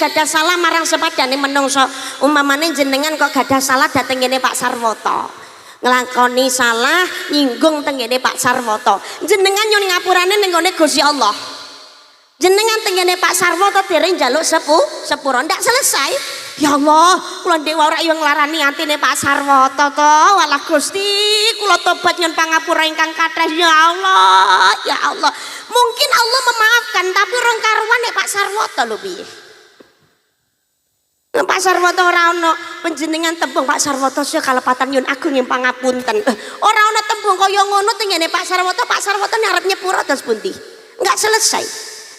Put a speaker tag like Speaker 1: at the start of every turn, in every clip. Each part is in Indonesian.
Speaker 1: gadah salah marang sepadane menungso, umpamane jenengan kok gadah salah dateng ngene Pak Sarwoto, nglakoni salah nyinggung teng ngene Pak Sarwoto, jenengan nyun ngapurane ning ngene Gusti Allah. Jenengan teng ngene Pak Sarwoto dereng njaluk sepuro ndak selesai. Ya Allah, kula ndek ora yo nglarani atine Pak Sarwoto to. Walah Gusti, kula tobat nyun pangapura ingkang kathah ya Allah. Ya Allah. Mungkin Allah memaafkan tapi rong karuan nek Pak Sarwoto lho piye. Pak Sarwoto ora ono panjenengan tembung Pak Sarwoto sing kalepatan nyun agung ing pangapunten. Ora ono tembung kaya ngono teng ngene Pak Sarwoto arep nyepuro terus pundi. Enggak selesai.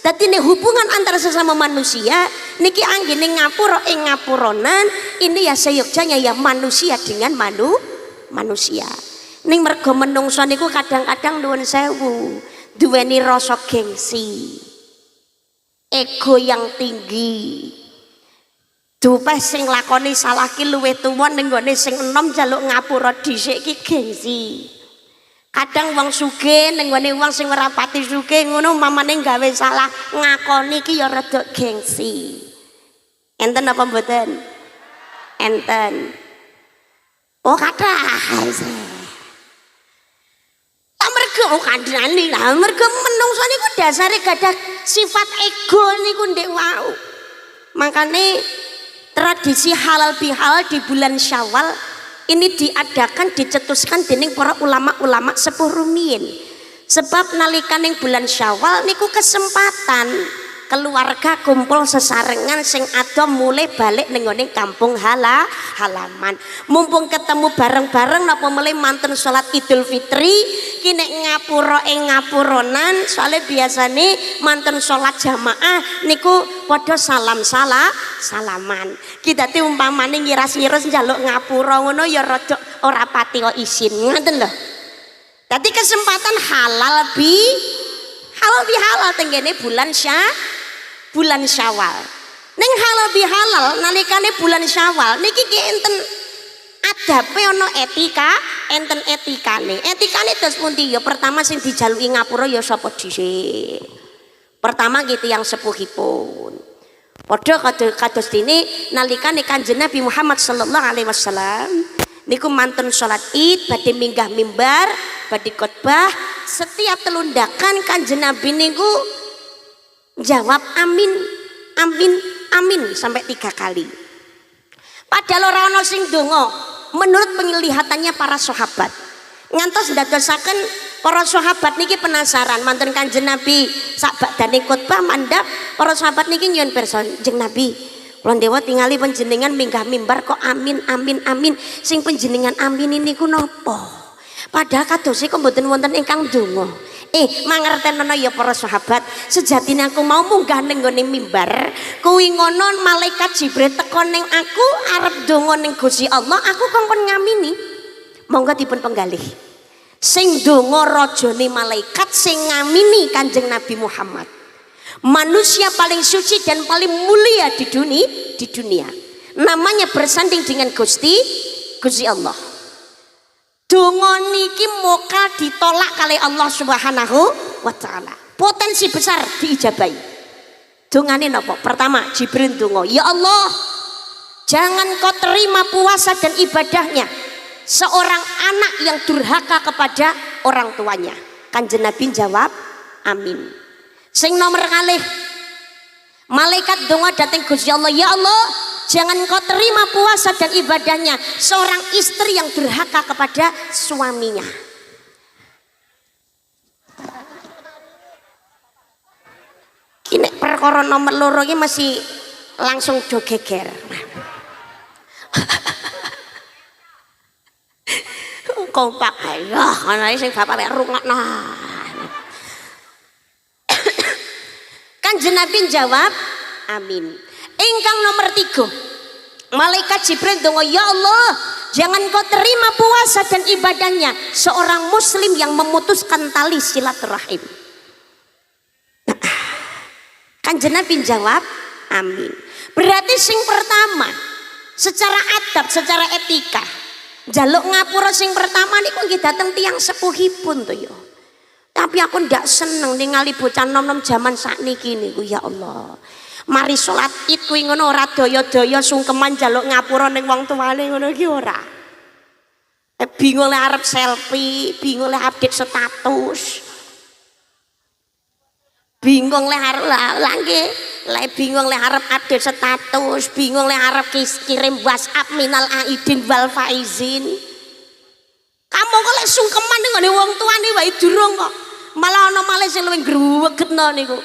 Speaker 1: Dadi nek hubungan antara sesama manusia niki anggene ngapura ing ngapuronan, ini ya seyogjanya ya manusia dengan manusia. Ning mergo menungso niku kadang-kadang nuwun sewu, duweni rasa gengsi, ego yang tinggi. Dupeh sing lakoni salah ki luwih tuwa ning gone sing enom njaluk ngapura dhisik ki gengsi. Kadang wong sugih ning gone wong sing ora pati sugih ngono mamane gawe salah ngakoni ki ya rada gengsi. Enten apa mboten? Enten. Oh kathah. Amarga kandhane lah, amarga menungso niku dasare gadah sifat ego niku ndek wau. Makane tradisi halal bihalal di bulan Syawal ini diadakan dicetuskan dening para ulama-ulama sepuh rumiyin. Sebab nalikaning bulan Syawal niku kesempatan keluarga kumpul sesarengan sing ado mulai balik ning ngene kampung halaman. Mumpung ketemu bareng-bareng napa mulai mantun salat Idul Fitri ki nek ngapura ing ngapuronan soalnya biasane mantun salat jamaah niku padha salaman. Kita dadi umpamane ngiras-ngiras njaluk ngapura ngono ya rada ora pati kok isin ngoten lho. Dadi kesempatan halal bihalal tenggene bulan Syawal. Ning halal bihalal nalikane bulan Syawal niki ki enten adabe ana enten etikane. Etikane terus pundi ya? Pertama sing dijaluki ngapura ya sapa dhisik. Pertama gitu yang sepuhipun. Padha kados dene nalikane Kanjeng Nabi Muhammad sallallahu alaihi wasallam niku mantun salat Id badhe minggah mimbar, badhe khotbah, setiap telundakan Kanjeng Nabi niku jawab amin sampai 3 kali. Padahal ora ana sing donga menurut penglihatannya para sahabat. Ngantos ndadosaken para sahabat niki penasaran mantun Kanjeng Nabi sak badane khotbah mandhap para sahabat niki nyuwun pirsa Kanjeng Nabi kula dewa tingali panjenengan minggah mimbar kok amin sing panjenengan amin niku napa? Padahal kadose kok mboten wonten ingkang donga. Mangertenono ya para sahabat, sejatine aku mau munggah ning gone mimbar, kuwi ngono malaikat Jibril teko ning aku arep donga ning Gusti Allah, aku kongkon ngamini. Monggo dipun penggalih. Sing donga rajane malaikat, sing ngamini Kanjeng Nabi Muhammad. Manusia paling suci dan paling mulia di dunia. Namanya bersanding dengan Gusti Allah. Donga niki moka ditolak kali Allah Subhanahu wa taala. Potensi besar diijabahi. Dongane napa? Pertama, Jibril donga, "Ya Allah, jangan kau terima puasa dan ibadahnya seorang anak yang durhaka kepada orang tuanya." Kanjeng Nabi jawab, "Amin." Sing nomor kalih, malaikat donga dateng Gusti Allah, "Ya Allah, jangan kau terima puasa dan ibadahnya seorang istri yang durhaka kepada suaminya." Ini perkara nomor loro ini masih langsung do geger. Kompak ayo, ana sing bapak mek rungokno. Kanjeng Nabi jawab, "Amin." Ingkang nomor 3, malaikat Jibril donga, "Ya Allah, jangan kau terima puasa dan ibadahnya seorang muslim yang memutuskan tali silaturahim." Kanjeng Nabi jawab, "Amin." Berarti sing pertama secara adab, secara etika jaluk ngapura sing pertama niku nggih dateng tiyang sepuhipun to ya. Tapi aku ndak seneng ningali bocah nom-nom zaman sakniki niku ya Allah. Mari salat Id kuwi ngono ora daya-daya sungkeman njaluk ngapura ning wong tuane ngono iki ora. Bingung le arep selfie, bingung le update status. Bingung le arep nggih, le bingung le arep update status, bingung le arep kirim WhatsApp minal aidin wal faizin. Kamu kok lek sungkeman ning wong tuane wae durung kok. Malah ana malih sing luwih gregetno niku.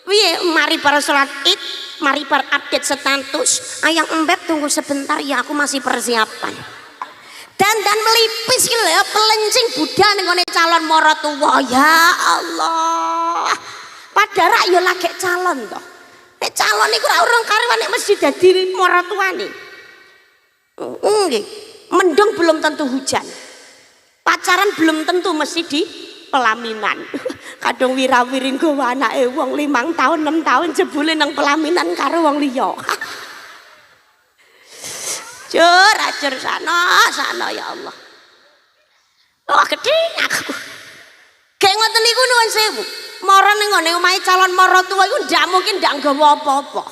Speaker 1: Piye mari para salat Id, mari para update status. Ayang embek tunggu sebentar ya aku masih persiapan. Dan melipis ki lho pelencing budal ning ngene calon maratuwa. Ya Allah. Padahal ya lagi calon to. Nek calon iku ora urung karuan nek mesti dadi maratuwane. Nggih. Mendung belum tentu hujan. Pacaran belum tentu mesti di pelaminan. Kadang wira-wiring gowo anake wong 5 tahun 6 tahun jebule nang pelaminan karo wong liya. Jur sana ya Allah. Wah gedhe aku. Kayak ngoten niku nuwun sewu. Mara ning ngene omahe calon maratuwa iku ndak mungkin ndak nggawa apa-apa.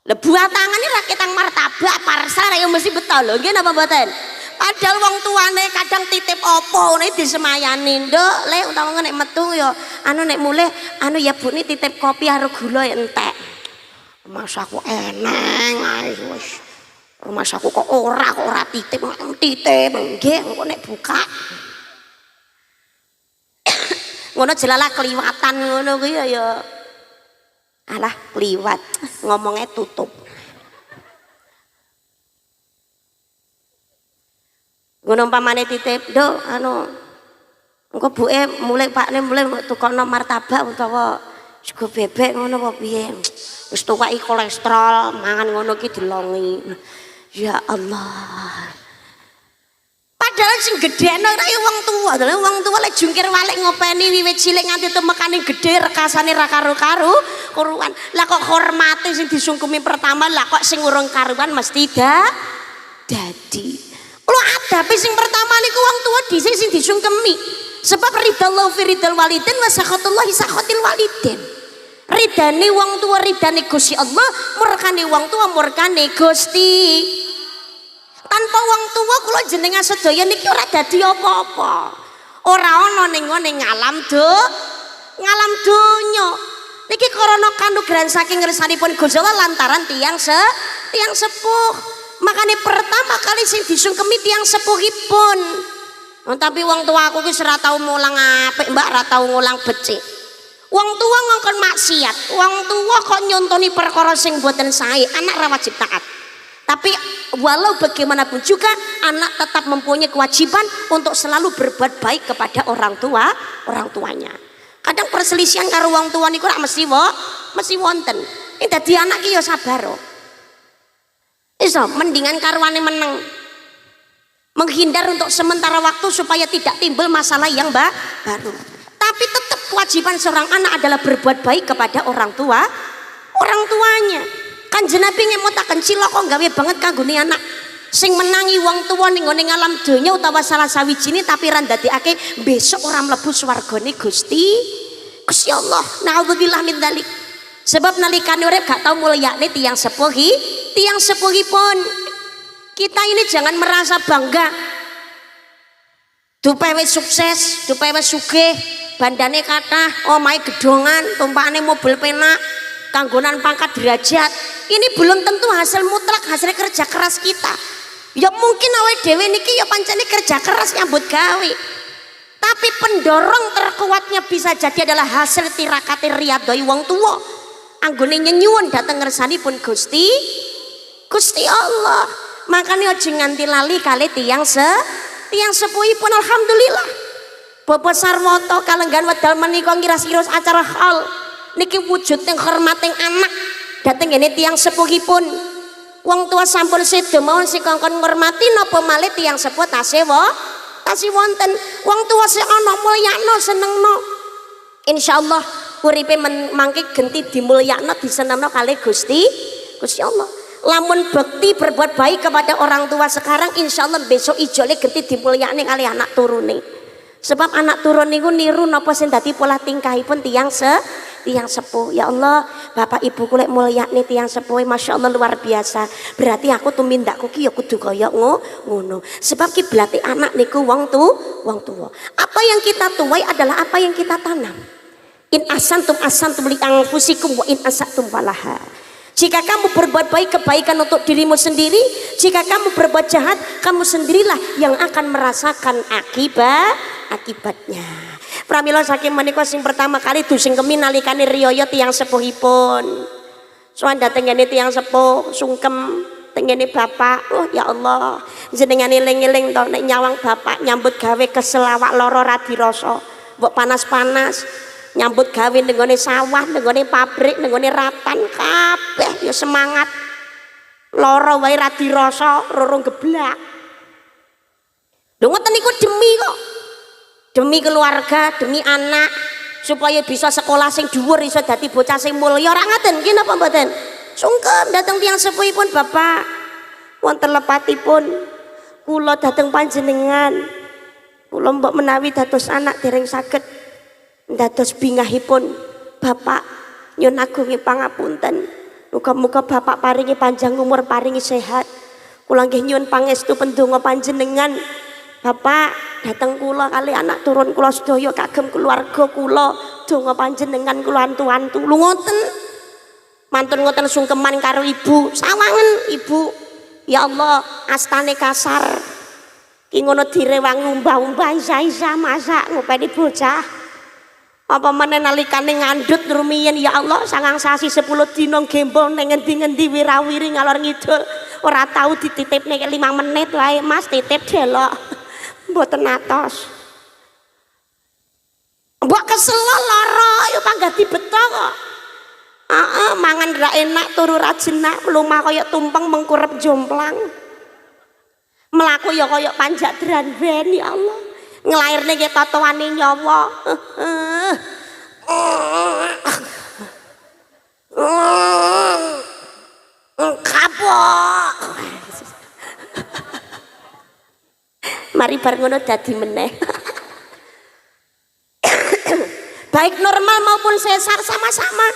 Speaker 1: Lah buah tangane ra ketang martabak parsa ya mesti betul lho nggih napa mboten? Padahal wong tuane kadang titip apa ngene disemayani, Nduk, Le utawa nek metu ya anu nek mulih anu ya Bu ni titip kopi karo gula entek. Mas aku eneng ae wis. Mas aku kok ora titip nggih engko nek buka. Ngono jelalah kliwatan ngono kuwi ya. Alah kliwat ngomongnya tutup. Ngono umpamane titip, Nduk, anu engko buke mulai pakne mulai tukono martabak utawa sego bebek ngono apa piye. Wis tuwaki kolesterol, mangan ngono ki dilongi. Ya Allah. Padahal sing gedhekno ora wong tuwa, wong tuwa lek jungkir walik ngopeni wiwit cilik nganti temekane gedhe rekasane ra karo-karo kuruan. Lah kok hormate sing disungkumi pertama lah kok sing urung karuan mesti dadi. Lo adabe sing pertama niku wong tua dhisik sing disungkemi. Sebab ridallahu fi ridal walidin wa sakhatullahi sakhatil walidin. Ridane wong tua ridane Gusti Allah, murkane wong tua murkane Gusti. Tanpa wong tua kula jenengan sedaya niki ora dadi apa-apa. Ora ana ning ngene ngalam donya. Niki karana kanugrahan saking ngersanipun Gusti Allah lantaran tiang sepuh. Makanya pertama kali sing disungkemi tiang sepuhipun. Tapi wong tua aku ki ora tau mulang apik, Mbak, ora tau ngulang becik. Wong tua ngongkon maksiat, wong tua kok nyontoni perkara sing boten sae, anak ra wajib taat. Tapi walau bagaimanapun juga anak tetap mempunyai kewajiban untuk selalu berbuat baik kepada orang tuanya. Kadang perselisihan karo wong tua niku ora mesti wonten. Dadi anak ki ya sabar. Iso mendingan karwane meneng. Menghindar untuk sementara waktu supaya tidak timbul masalah yang baru. Tapi tetap kewajiban seorang anak adalah berbuat baik kepada orang tuanya. Kanjeng Nabi ngemutaken cilaka gawe banget kanggone anak sing menangi wong tuwa ning ngone alam donya utawa salah sawijine tapi ra ndadekake besok ora mlebu swargane Gusti Allah. Nauzubillah min dzalik. Sebab nalikane urip gak tau mulyane tiang sepuhipun. Kita ini jangan merasa bangga. Dupewe sukses, dupewe sugih, bandane kathah, omahe gedongan, tumpakane mobil penak, kanggonan pangkat derajat. Ini belum tentu hasil mutlak, hasil kerja keras kita. Ya mungkin awake dhewe niki ya pancene kerja keras nyambut gawe. Tapi pendorong terkuatnya bisa jadi adalah hasil tirakate riyadhoi wong tuwa. Anggone nyenyuwun dateng ngersanipun Gusti Allah. Makanya aja nganti lali kali tiang sepuhipun. Alhamdulillah Bapak Sarwoto kalenggan wedal menika ngiras-iras acara hal niki wujud yang hormating anak dateng ngene tiang sepuhipun. Wong tua sampun sedo mawon sing kongkon ngurmati napa malih tiang sepuh tasih wonten. Wong tua sing ana mulyakno senengno. Insyaallah uripe mangke genti dimulyakno disenengno kalih Gusti Allah. Lamun bekti berbuat baik kepada orang tua sekarang, insyaallah besok ijole genti dimulyakne kali anak turune. Sebab anak turun niku niru napa sing dadi pola tingkahipun tiang tiang sepuh. Ya Allah, bapak ibu kulek mulia nih tiang sepuh, masya Allah luar biasa. Berarti aku tumindakku ki ya kudu kaya ngono. Sebab kiblate anak niku wong tua. Apa yang kita tuai adalah apa yang kita tanam. In asantum li anfusikum wa in asatum falaha. Jika kamu berbuat baik, kebaikan untuk dirimu sendiri. Jika kamu berbuat jahat, kamu sendirilah yang akan merasakan akibatnya. Pramila saking menika sing pertama kali dusing kemi nalikane riyaya tiyang sepuhipun. Sowan datengane tiyang sepuh sungkem tengene bapak. Oh ya Allah, jenengan eling-eling to nek nyawang bapak nyambut gawe kesel awak lara ra dirasa. Mbok panas-panas nyambut gawe nenggone sawah, nenggone pabrik, nenggone ratan kabeh ya semangat. Lara wae ra dirasa, rorong geblak. Lho ngoten niku demi kok. Demi keluarga, demi anak supaya bisa sekolah sing dhuwur, iso dadi bocah sing mulya. Ora ngaten nggih napa mboten? Sungkem dateng tiyang sepuhipun bapak. Wonten lepatipun kula dateng panjenengan. Kula mbok menawi dados anak dereng saged dados bingahipun bapak, nyun agungi pangapunten. Muga-muga bapak paringi panjang umur, paringi sehat. Kula nggih nyuwun pangestu pendonga panjenengan. Bapak dateng kula kali anak turun kula sedaya kagem keluarga kula, donga panjenengan kula antu-antu. Lu ngoten. Mantun ngoten sungkeman karo ibu, sawangen ibu. Ya Allah, astane kasar. Ki ngono direwang umbah-umbah isa-isa masak ngopeni bocah. Apa meneh nalikane ngandhut rumiyin ya Allah, 9 sasi 10 dina gembol ning ngendi-ngendi wirawiri ngalor ngidul. Ora tau dititipne 5 menit wae Mas, titip delok. Mboten atos. Mbok kesel lara ya panggah dibeta kok. Mangan ra enak turu ra jenak, lumah kaya tumpeng mengkurep jomplang. Melaku ya kaya panjak dranben ya Allah. Nglairne ki totoane nyawa. Kapok. Mari bar ngono dadi meneh. Baik normal maupun sesar sama-sama.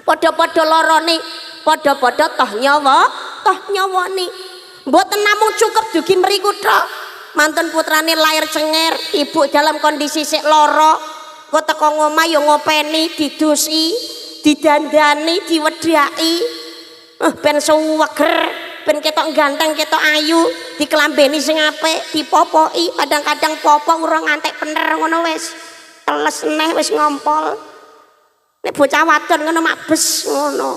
Speaker 1: Padha-padha larane, padha-padha toh nyawane. Mboten namung cukup dugi mriku tok. Mantun putrane lair cenger, ibu dalam kondisi sik lara. Kok teko ngomah ya ngopeni, didusi, didandani, diwedhaki. Ben suweger, ben ketok ganteng, ketok ayu, dikelambeni sing apik, dipopoki, kadang-kadang popo urung ngantek bener ngono wis. Teles neh wis ngompol. Nek bocah wadon ngono mak bes ngono.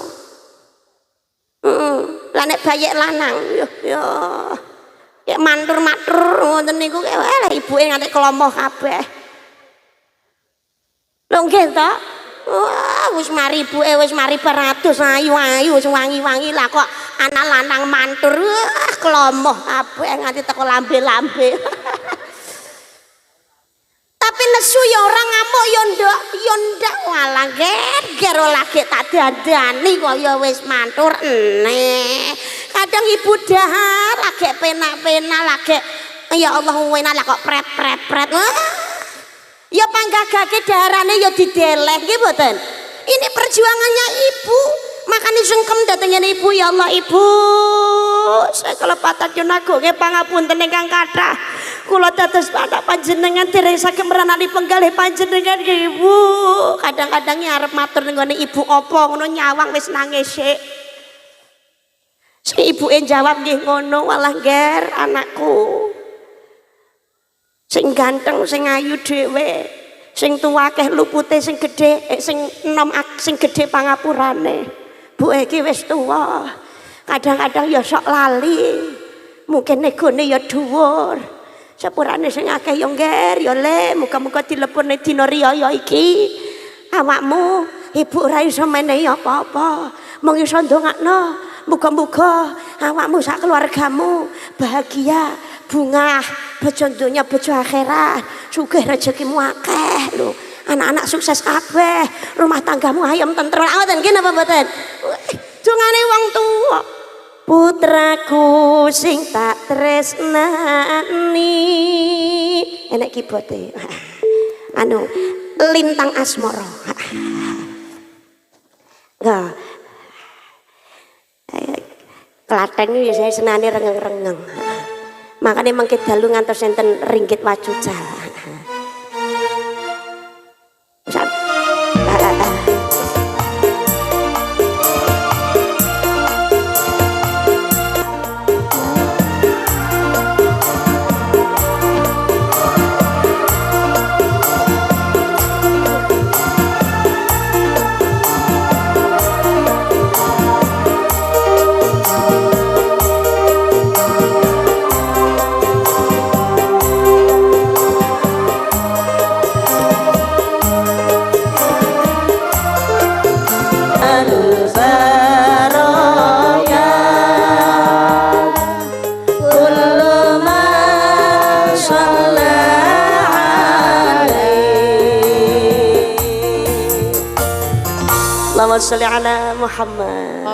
Speaker 1: Lah nek bayek lanang ya ya mantur-matur ngoten niku lha ibuke ngantek klomoh kabeh. Lho nggih to? Wah, wis mari ibuke wis mari beratus ayu-ayu wis wangi-wangi lah kok anak lanang mantur klomoh kabeh nganti teko lambe-lambe. Tapi nesu ya orang ngamuk ya ndak walah ger lagi tak dandani kok ya wis mantur eneh. Kadang ibu dahar lagi penak-penak lagi ya Allah enak lah kok pret. Ya panggagake daharane ya dideleh nggih mboten. Ini perjuangannya ibu. Makanya sungkem datangnya ibu, ya Allah ibu. Saya kelepatan nyuwun agung pangapunten ingkang kathah. Kula dados anak panjenengan dereng saged meranani penggalih panjenengan ibu. Kadang-kadang arep matur nggone ibu apa ngono nyawang wis nangis sik. Si ibuke jawab nggih ngono, walah ger anakku. Sing ganteng, sing ayu dhewe, sing tuwa akeh lupute, sing gedhe, sing enom sing gedhe pangapurane. Bu iki wis tuwa. Kadang-kadang ya sok lali. Mungkin negone ya dhuwur. Sepurane sing akeh ya ngger ya le, muga-muga dilepurne dina riyaya iki. Awakmu ibu ora iso menehi apa-apa. Mung iso ndongakno, muga-muga awakmu sak keluargamu bahagia, bungah, bojo donya, bojo akhirat, sugih rezekimu akeh lho. Anak-anak sukses kabeh, rumah tanggamu ayem tentrem. Ngoten nggih napa mboten? Dungane wong tuwa. Putraku sing tak tresnani. Enek kibote. Anu Lintang Asmara. Nah, Klaten ya saya senane rengeng-rengeng. Makanya mangke dalu ngantos enten ringgit wajucal. Allahumma sholli ala Muhammad.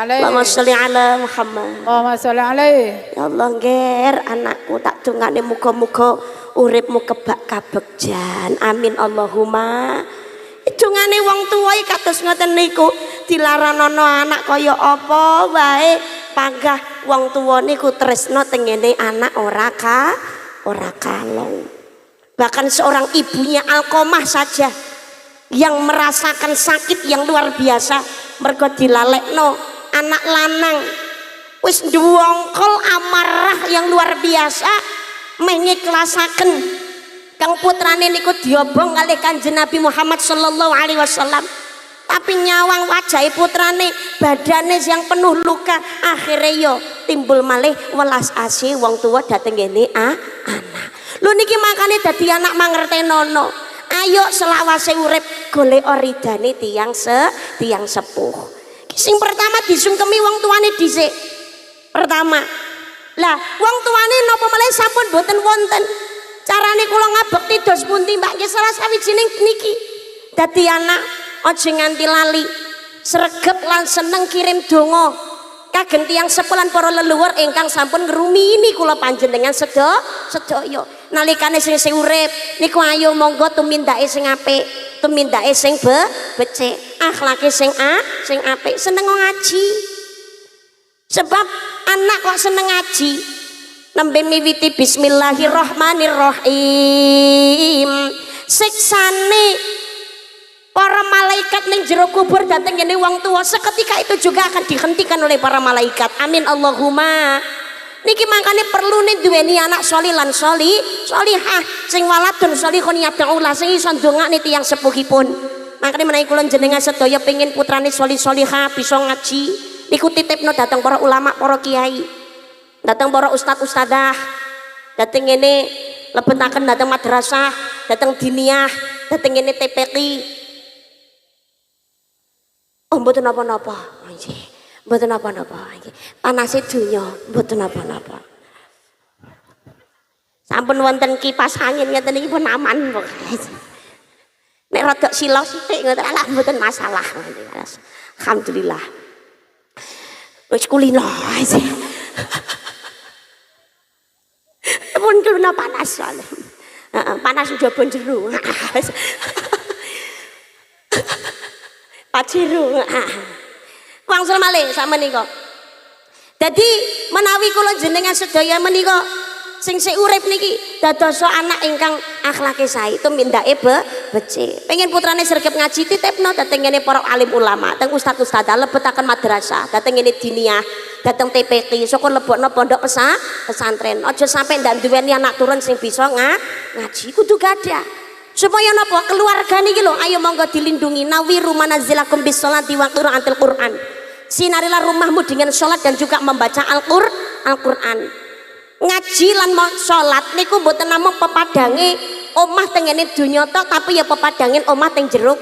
Speaker 1: Allahumma sholli ala Muhammad.
Speaker 2: Allahumma sholli alaihi.
Speaker 1: Ya Allah ngger anakku tak dongane muga-muga uripmu kebak kabegjan. Amin Allahumma. Dongane wong tuwa iki kados ngoten niku dilaranono anak kaya apa wae panggah wong tuwa niku tresno tengene anak ora kalong. Bahkan seorang ibunya Alqomah saja yang merasakan sakit yang luar biasa mergo dilalekno anak lanang wis ndwongkol amarah yang luar biasa mengiklasaken kang putrane niku diobong kalih Kanjeng Nabi Muhammad sallallahu alaihi wasallam, tapi nyawang wajahe putrane badane yang penuh luka akhirnya yo timbul malih welas asih wong tua dateng ngene anak lho niki makane dadi anak mangertenono. Ayo selawase urip golek ridane tiang sepuh. Sing pertama disungkemi wong tuane dhisik. Pertama. Lah, wong tuane napa meneh sampun boten wonten. Carane kula ngabekti dos pundi Mbak nggih salah sawijining niki. Dadi anak aja nganti lali sregep lan seneng kirim donga kagem tiyang sepuh lan para leluhur ingkang sampun ngrumiyini kula panjenengan sedaya. Nalikane sing urip niku ayo monggo tumindake sing apik, tumindake sing becik, akhlake sing apik, seneng ngaji. Sebab anak kok seneng ngaji nembe miwiti bismillahirrahmanirrahim. Siksane para malaikat ning jero kubur dateng ngene wong tua seketika itu juga akan dihentikan oleh para malaikat. Amin Allahumma. Niki makanya perlu nih duweni anak sholih lan sholihah sing waladun sholihun yad'ulah sing iso ndongakne tiyang sepuhipun. Makanya menawi kula jenengan sedaya pengin putrane sholih sholihah bisa ngaji niku titipno datang para ulama, para kiai, datang para ustad ustadah, datang ngene lebetaken datang madrasah, datang diniyah, datang ngene TPQ. Oh mboten napa-napa. Nggih. Mboten napa-napa nggih. Panase donya mboten napa-napa. Sampun wonten kipas angin ngeten iki pun aman kok. Nek rada silau sithik ngoten alah mboten masalah. Alhamdulillah. Wis kulino sih. Pun kena panas soalnya. Panas njaba jero. Paciru. Wangsul malih sak menika. Dadi menawi kula jenengan sedaya menika sing urip niki dados anak ingkang akhlake sae tumindake becik. Pengen putrane sregep ngaji titipno dateng ngene para alim ulama, teng ustaz ustadzah lebetaken madrasah, dateng ngene diniyah, dateng TPQ, saka lebokno pondok pesantren. Aja sampe ndak duweni anak turun sing bisa ngaji kudu gadah. Supaya napa keluarga niki lho ayo monggo dilindungi nawiru manazilakum bis sholati wa qiraatil Qur'an. Sinarilah rumahmu dengan sholat dan juga membaca Al-Qur'an. Ngaji lan sholat niku mboten namung pepadange omah tengene donya tok tapi ya pepadangin omah teng jero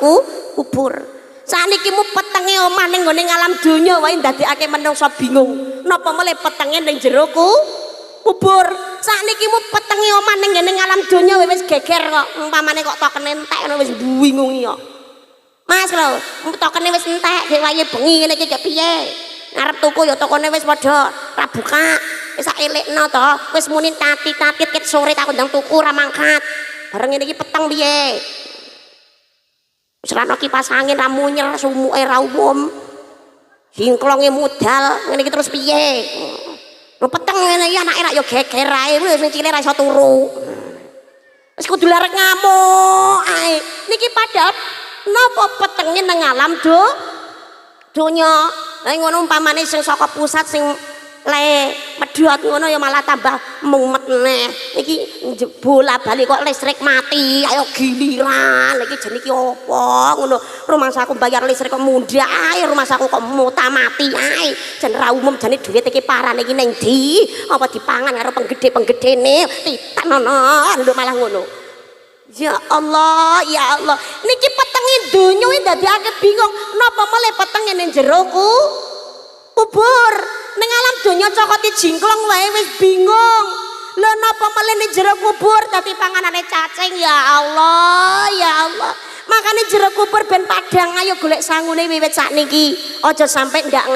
Speaker 1: kubur. Saniki mu petenge omah ning gone alam donya wae ndadekake menungsa bingung. Napa mulai petenge ning jero kubur. Sakniki mu petenge omah ning ngene alam donya wis geger kok. Umpamane kok tokene entek ngono wis bingung kok. Mas lho, tokene wis entek dek wae bengi ngene iki kok piye? Ngarep tuku ya tokone wis padha ra buka. Wis sak elekno to, wis muni tati-tatit ket sore tak ndang tuku ra mangkat. Bareng ngene iki peteng piye? Serana kipas angin ra munyer sumuke ra umum. Singklonge mudal ngene iki terus piye? Peteng ngene iki anake rak yo geger ae wis sing cilik ra iso turu. Wis kudu larek ngamuk ae. Niki padahal napa petenge nang alam donya. Lah ngono umpamane sing saka pusat sing le medhot ngono ya malah tambah mumet neh. Iki bola-bali kok listrik mati, ayo giliran. Iki jenenge iki apa ngono. Rumah saku bayar listrik kok mundhak ae, rumah saku kok muta mati ae. Jan ra umum jane dhuwit iki parane iki ning ndi? Apa dipangan karo penggede-penggedene? Titan ana lho malah ngono. Ya Allah, ya Allah. Niki petenge donya iki dadekake bingung. Napa malah petenge ning jero kubur? Ning alam donya cokote jingklong wae wis bingung. Lha napa malah ning jero kubur dadi panganane cacing? Ya Allah, ya Allah. Makane jero kubur ben padhang ayo golek sangune wiwit sakniki. Aja sampe ndak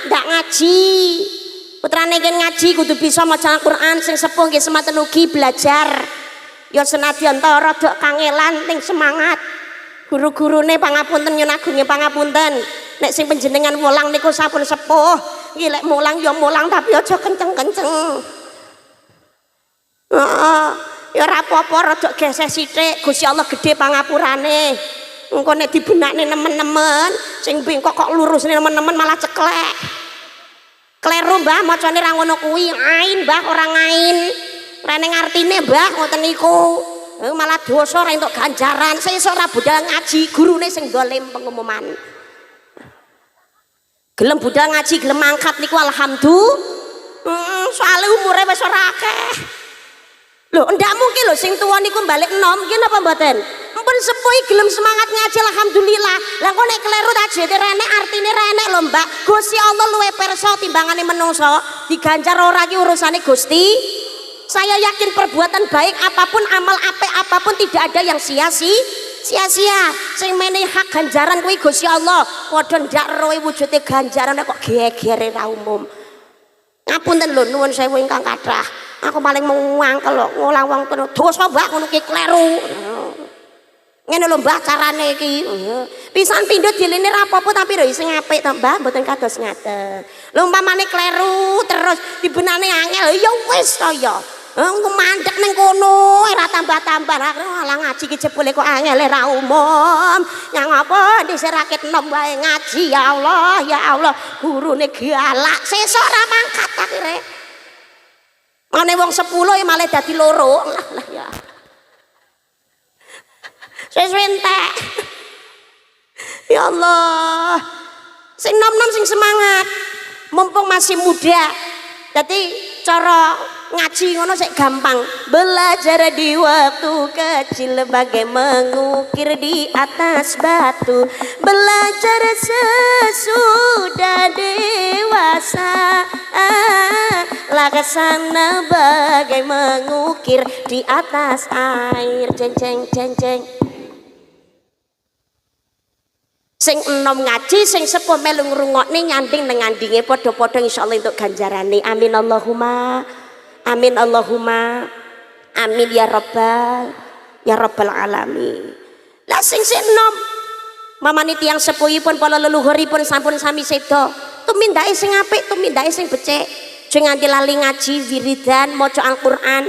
Speaker 1: ngaji. Putrane kan ngaji kudu bisa maca Al-Qur'an sing sepuh nggih semanten ugi belajar. Ya senadyan ta rada kangelan ning semangat. Guru-gurune pangapunten nyun agung pangapunten. Nek sing panjenengan mulang niku sampun sepuh. Iki lek mulang ya mulang tapi aja kenceng-kenceng. Heeh. Ya ora apa-apa rada geseh sithik. Gusti Allah gedhe pangapurane. Engko nek dibenakne nemen-nemen sing bengkok kok lurusne nemen-nemen malah ceklek. Kleru Mbah macane ra ngono kuwi. Ain Mbah ora ngain. Rene ngartine Mbah ngoten niku. Malah dosa ora entuk ganjaran. Sesuk ora budal ngaji, gurune sing dolim pengumuman. Gelem budal ngaji, gelem mangkat niku alhamdulillah. Soale umure wis ora akeh. Lho, ndak mungkin lho sing tuwa niku balik enom, nggih napa mboten? Ampun sepuh gelem semangat ngaji alhamdulillah. Lah kok nek kleru ta jete renek artine renek lho, Mbak. Gusti Allah luwe pirsa timbangane menungso. Diganjar ora ki urusane Gusti. Saya yakin perbuatan baik apapun, amal apik apapun tidak ada yang sia-sia. Sing menehi hak ganjaran kuwi Gusti Allah. Padha ndak roe wujude ganjaran kok gegere ra umum. Ngapunten lho nuwun sewu ingkang kathah. Aku paling mangkel lho ngolang wong kena dosa Mbah ngono ki kleru. Ngene lho Mbah carane iki. Pisan pindho dilene ra apa-apa tapi lho sing apik to Mbah mboten kados ngaten. Lho umpamane kleru terus dibenane angel ya wis to ya. Engko mandek ning kono ora tambah-tambah alah ngaji ki jebule kok angel ora umum. Yang apa dhisik rakit enom wae ngaji ya Allah gurune galak sesuk ora mangkat akhire. Mane wong 10 ya malah dadi loro. Lah ya. Wis entek. Ya Allah. Sing nom-nom sing semangat. Mumpung masih muda. Dadi cara ngaji ngono sik gampang. Belajar di waktu kecil bagai mengukir di atas batu. Belajar sesudah dewasa. Laksana bagai mengukir di atas air. Jeng jeng jeng jeng. Sing enom ngaji sing sepuh melu ngrungokne nyanding nang ngandinge padha-padha insyaallah entuk ganjarane. Amin Allahumma. Amin Allahumma. Amin ya rabbal alamin. Lah sing enom mamane tiyang sepuhipun para leluhuripun sampun sami seda. Tumindake sing apik, tumindake sing becik. Aja nganti lali ngaji, wiridan, maca Al-Qur'an.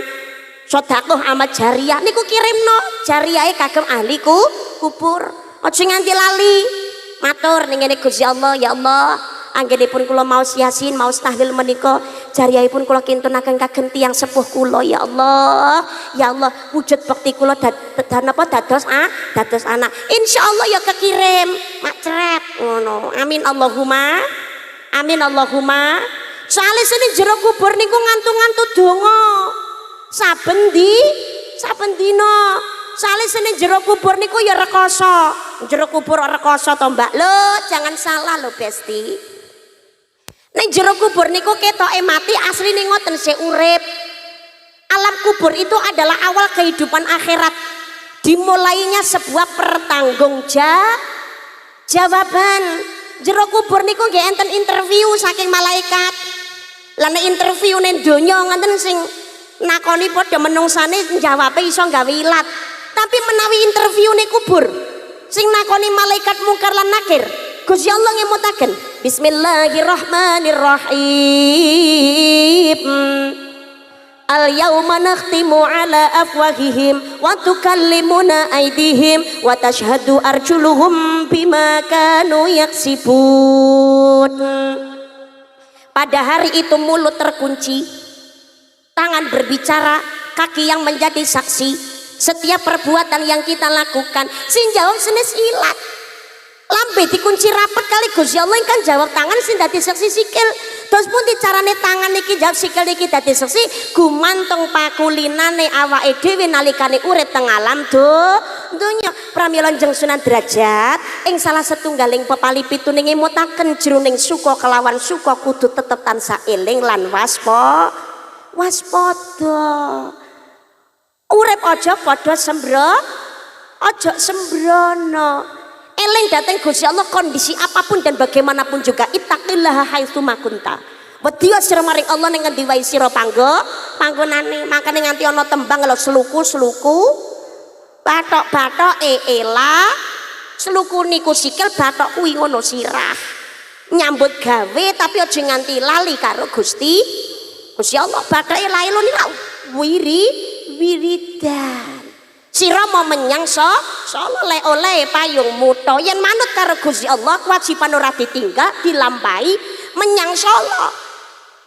Speaker 1: Sedekah amal jariyah niku kirimno jariyahe kagem ahli kubur. Aja nganti lali. Matur ning ngene Gusti Allah, ya Allah, anggenipun kula maos Yasin, maos tahlil menika jariyahipun kula kintunaken kagem tiyang sepuh kula ya Allah. Ya Allah, wujud bekti kula dados anak. Insyaallah ya kekirim macret ngono. Amin Allahumma. Amin Allahumma. Soale sene jero kubur niku ngantu-ngantu donga. Saben dina. Soale sene jero kubur niku ya rekoso. Jero kubur rekoso to Mbak. Lho, jangan salah lho Besti. Nek jero kubur niku ketoke mati asline ngoten sik urip. Alam kubur itu adalah awal kehidupan akhirat. Dimulainya sebuah pertanggungjawaban. Jero kubur niku nggih enten interview saking malaikat. Lah nek interview ning donya ngoten sing nakoni padha menungsane jawabe iso gawe ilat. Tapi menawi interview ning kubur sing nakoni malaikat mungkar lan nakir. Gusti Allah ngemutaken Bismillahirrahmanirrahim. Al yauma nakhtimu ala afwahihim wa tukallimuna aydihim wa tashhadu arjuluhum bima kanu yaksibun. Pada hari itu mulut terkunci, tangan berbicara, kaki yang menjadi saksi setiap perbuatan yang kita lakukan. Sing jawab senes ilat, lambe dikunci rapet kali Gusti Allah kan jawab tangan sing dadi saksi sikil. Terus pun dicarane tangan iki jawab sikil iki dadi saksi gumantung pakulinane awake dhewe nalikane urip teng alam donya. Pramila njeng Sunan Derajat ing salah setunggaling pepalipitune ngemutaken jroning suka kelawan suka kudu tetep tansah eling lan waspada. Urip aja padha aja sembrono. Eling dateng Gusti Allah kondisi apapun dan bagaimanapun juga. Ittaqillaha haitsu ma kunta. Wedya sira maring Allah ning ngendi wae sira panggonane. Makane nganti ana tembang lho seluku, bathok ela, seluku niku sikil, bathok kuwi ngono sirah. Nyambut gawe tapi aja nganti lali karo Gusti Allah. Bathoke lae lho niku wiridan. Sira mau menyang solo oleh payung muto yen manut karo Gusti Allah kewajiban ora ditinggal dilampahi menyang solo.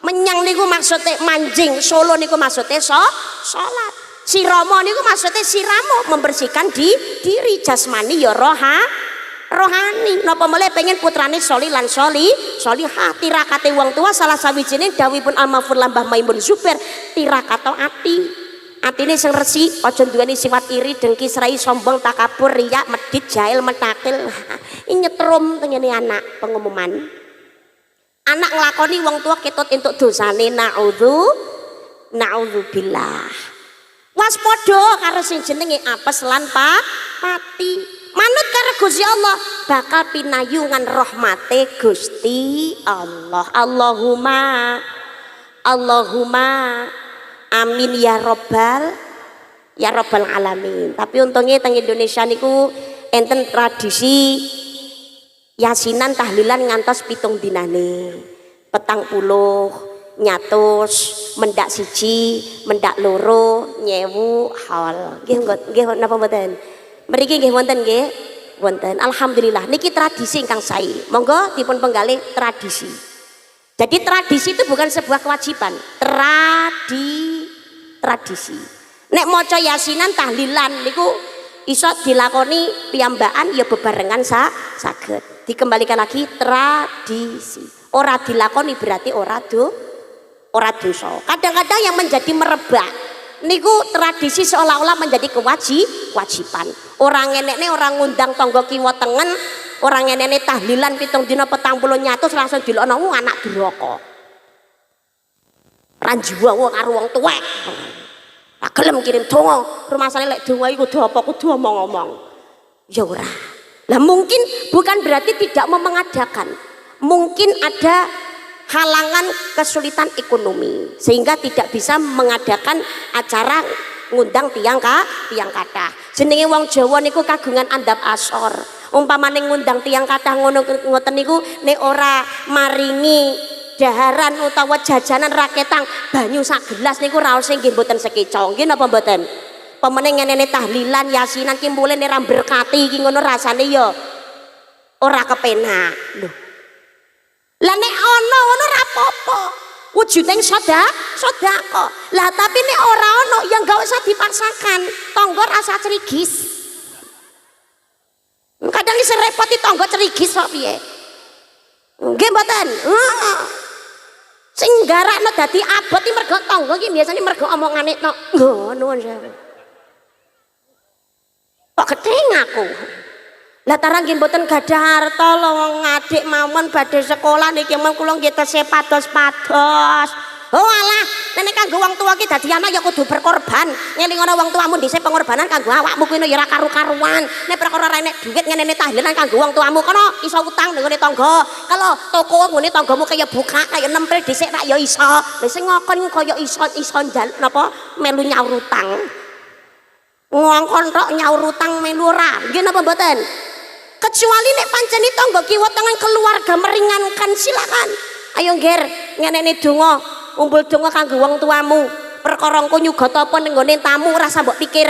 Speaker 1: Menyang niku maksudnya manjing, solo niku maksudnya salat. Sirama niku maksudnya siramo membersihkan diri jasmani ya rohani. Napa mulai pengen putrane soli lan solihah. Tirakate wong tua salah sawijining dawuhipun Al-Mahfudz Lambah Maimun Zubair tirakato ati. Atine sing resik, aja duweni sifat iri, dengki, serai, sombong, takabur, riya, medit, jahil, metakil. Ini nyetrum tengene anak pengumuman. Anak nglakoni wong tua ketut entuk dosane naudzubillah. Waspada karo sing jenenge apes lan pati. Manut karo Gusti Allah bakal pinayungan rahmate Gusti Allah. Allahumma amin ya robbal alamin. Tapi untungnya teng Indonesia niku enten tradisi yasinan tahlilan ngantos 7 dinane. 40 nyatus mendak siji mendak loro nyewu hal. Nggih napa mboten? Mriki nggih wonten nggih? Wonten. Alhamdulillah niki tradisi ingkang sae. Monggo dipun penggalih tradisi. Jadi tradisi itu bukan sebuah kewajiban, tradisi. Nek maca yasinan tahlilan niku iso dilakoni piyambakan ya bebarengan saged. Dikembalikan lagi tradisi. Ora dilakoni berarti ora dosa. Kadang-kadang yang menjadi merebak niku tradisi seolah-olah menjadi kewajiban. Orang ngenekne orang ngundang tangga kiwa tengen, orang ngenekne tahlilan 7 dina 40 nyatus langsung dilokno anak duraka. Ranjuwa karo wong tuwek. Ra gelem kirim donga, rumasane lek donga iku kudu apa kudu omong-omong. Ya ora. Lah mungkin bukan berarti tidak mau mengadakan. Mungkin ada halangan kesulitan ekonomi sehingga tidak bisa mengadakan acara ngundang tiang kathah. Jenenge wong Jawa niku kagungan andap asor. Umpamane ngundang tiang kathah ngoten niku nek ora maringi daharan utawa jajanan raketang banyu sak gelas niku raos nggih mboten sekeca. Nggih napa mboten? Pemene ngene tahlilan yasinan ki mulih nek berkati iki ngono rasane ya ora kepenak. Lho. Lah nek ana ngono ora apa-apa. Wujuding sedekah. Lah tapi nek ora ana ya enggak usah dipaksakan. Tangga rasa cerigis. Kadang iki repot tangga cerigis kok piye? Nggih mboten. Heeh. Sing garakno dadi abot iki mergo tangga iki biasane mergo omongane tok. Ngono sewu. Kok keteng aku. Lah tarang nggih mboten gadah harta lho wong adik mawon badhe sekolah niki mong kula nggih tesih pados-pados. Oh alah, nek kanggo wong tuwa ki dadi anak ya kudu berkorban. Ngelingono wong tuamu dhisik pengorbanan kanggo awakmu kuwi ya ora karu-karuan. Nek perkara ora enek dhuwit ngene tahlilan kanggo wong tuamu kono iso utang nggone tangga. Kalau toko ngene tanggamu kaya buka kaya nempel dhisik rak ya iso. Lah sing ngokon kaya iso napa melu nyaur utang. Ngongkon tok nyaur utang melu ora. Nggih napa mboten? Kecuali nek pancen tangga kiwa tengen keluarga meringankan, silakan. Ayo ngger ngeneni donga, umbul donga kanggo wong tuamu. Perkara engko nyugot apa ning nggone tamu ora usah mbok pikir.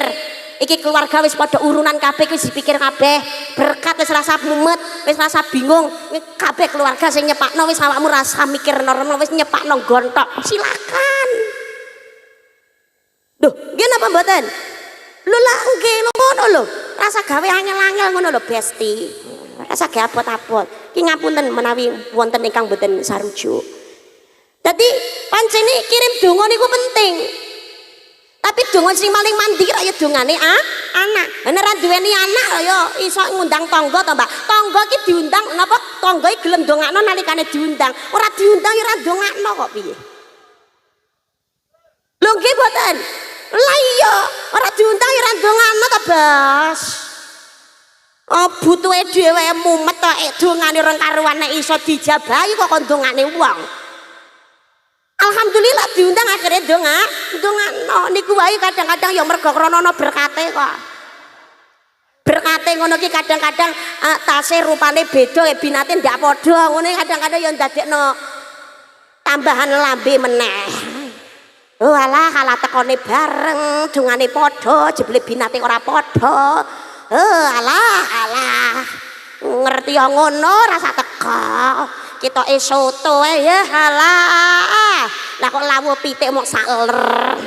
Speaker 1: Iki keluarga wis padha urunan kabeh, wis dipikir kabeh. Berkat wis rasa mumet, wis rasa bingung. Kabeh keluarga sing nyepakno wis awakmu rasa mikir normal, wis nyepakno gontok. Silakan. Duh, nggih napa mboten? Lho lah nggih ngono lho. Rasa gawe angel-angel ngono lho, Besti. Rasa gawe apot-apot. Ki ngapunten menawi wonten ingkang mboten sarujuk. Dadi pancen kirim donga niku penting. Tapi donga sing paling mandiri ya dongane anak. Nek ora duweni anak ya iso ngundang tangga to, Mbak. Tangga iki diundang napa? Tangga iki gelem ndongakno nalikane diundang. Ora diundang ya ora ndongakno kok piye. Lho nggih mboten. Lah iya, ora diundang ya ora ndongakno to, Bos. Oh butuhe dhewe mumet tok dongane rong karuan nek iso dijabahi kok ndongane wong. Alhamdulillah diundang akhirnya no niku wae kadang-kadang ya mergo krana ana berkate kok. Berkate ngono ki kadang-kadang tase rupane beda binate ndak padha ngene kadang-kadang ya ndadekno tambahan lambe meneh. Oh alah kala tekone bareng dungane padha jebule binate ora padha. Alah ngerti ya ngono rasa teko. Kita soto ya halah. Lah kok lawuh pitik mok saler.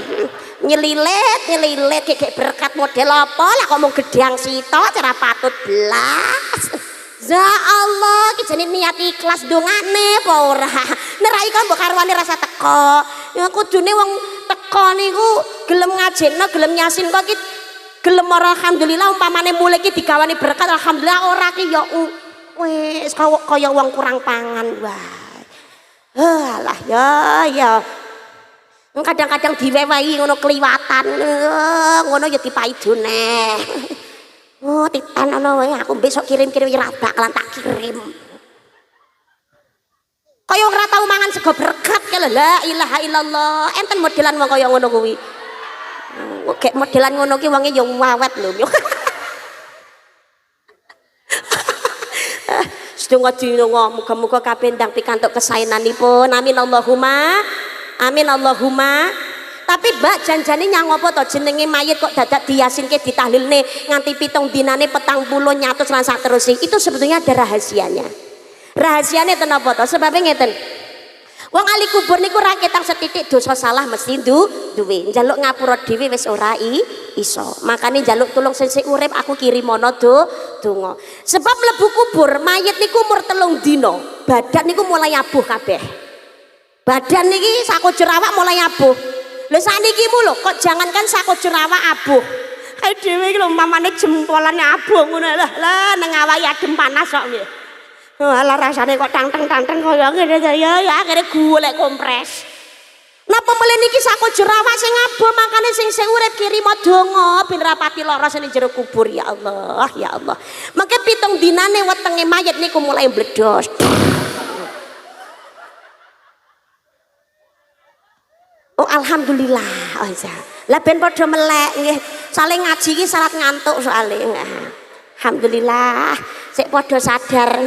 Speaker 1: Nyelilit gek berkat model apa lah kok mung gedang sitok cara patut blas. Ya Allah, ki jenenge niat ikhlas dongane apa ora? Nerai kan mbok karwane rasa teko. Ya kudune wong teko niku gelem ngajekno, gelem nyasin kok ki gelem ora alhamdulillah umpamane mulai ki digawani berkat alhamdulillah ora ki ya wis kaya wong kurang pangan wae. Alah ya. Kadang-kadang diwewehi ngono kliwatan. Ngono ya dipaidone. Oh, titan ana wae aku besok kirim-kirim ora bakalan tak kirim. Kaya ora tau mangan sego berkat ya la ilaha illallah. Enten modelan wong kaya ngono kuwi. Kayak modelan ngono ki wonge ya wawet lho. Sedonga dinonga muga-muga kabeh ndang pikantuk kesaenanipun. Amin Allahumma. Amin Allahumma. Tapi Mbak janjane nyang apa to jenenge mayit kok dadak diyasinke ditahlilne nganti 7 dinane 40 nyatus lan sak terus. Itu sebetulnya ada rahasianya. Rahasiane ten apa to? Sebabe ngeten. Wong ahli kubur niku ra ketang setitik dosa salah mesti duwe. Njaluk ngapura dhewe wis ora iso. Makane njaluk tulung sing urip aku kirimono donga. Sebab mlebu kubur mayit niku umur 3 dina, badan niku mulai abuh kabeh. Badan niki sakujur awak mulai abuh. Lho sakniki lho kok jangankan sakujur awak abuh. Kae dhewe iki lho mamane jempolane abuh ngono lah nang awake adem panas kok nggih. Alah rasane kok tang-tang kaya ngene ya akhire golek kompres. Napa mele niki sakujur awak sing abuh makane sing urip kirima donga ben rapati lara sing jero kubur ya Allah ya Allah. Mangke 7 dinane wetenge mayit niku mulai mbledos. Oh alhamdulillah. Oh iya. Lah ben padha melek nggih. Saling ngaji iki syarat ngantuk soalé. Alhamdulillah sik padha sadar.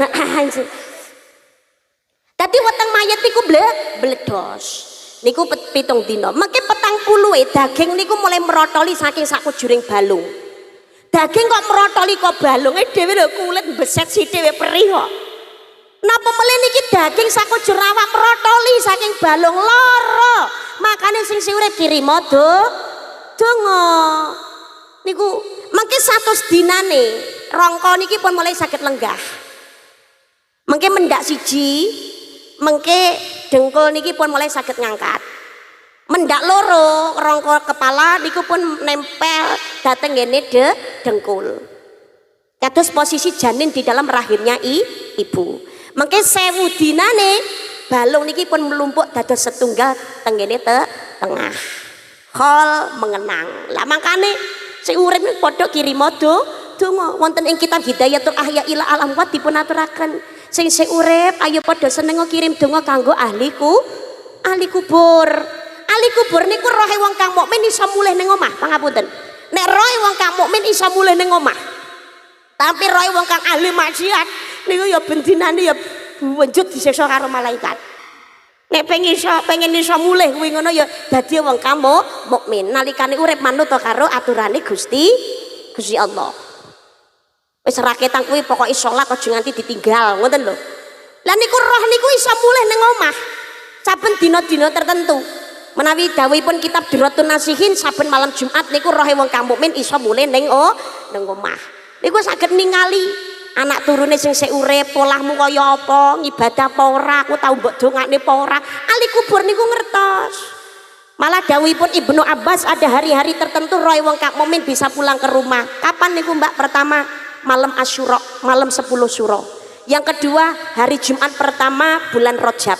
Speaker 1: Dadi weteng mayit niku bledos. Niku 7 dina. Mengke 40 daging niku mulai merotoli saking sakujuring balung. Daging kok merotoli kok balunge dhewe lho kulit beset sithik perih kok. Napa melih niki daging sakujur awak merotoli saking balung lara. Makane sing urip kirima donga. Niku mengke 100 dinane rangka niki pun mulai saged lenggah. Mengke mendak siji, mengke dengkul niki pun mulai saged ngangkat. Mendak loro rangka kepala niku pun nempel dateng ngene dengkul. Kados posisi janin di dalam rahimnya ibu. Mengke 1000 dinane balung niki pun melumpuk dados setunggal tengene tengah. Khol mengenang. Lah mangkane sing urip padha kirima donga wonten ing kitab Hidayatul Ahya ila Alam Wat dipun aturaken sing urip ayo padha seneng kirim donga kanggo ahli kubur. Ahli kubur niku rohe wong kang mukmin iso mulih ning omah, pangapunten. Nek rohe wong kang mukmin iso mulih ning omah. Tapi roe wong kang ahli maksiat niku ya bendinane ya wenjut disiksa karo malaikat. Nek pengen iso mulih kuwi ngono ya dadi wong kang mukmin nalikane urip manut karo aturane Gusti Allah. Wis raketan kuwi pokoke salat aja nganti ditinggal ngoten lho. Lah niku roh niku iso mulih ning omah saben dina-dina tertentu. Menawi dawuhipun kitab Diratun Nasihin saben malam Jumat niku rohe wong kang mukmin iso mulih ning omah. Niku saged ningali anak turune sing sik urip polahmu kaya apa, ngibadah apa ora, aku tau mbok dongakne apa ora. Ali kubur niku ngertos. Malah dawuhipun Ibnu Abbas ada hari-hari tertentu rohe wong kang mukmin bisa pulang ke rumah. Kapan niku Mbak? Pertama malam Asyura, malam 10 Syuro. Yang kedua hari Jumat pertama bulan Rajab.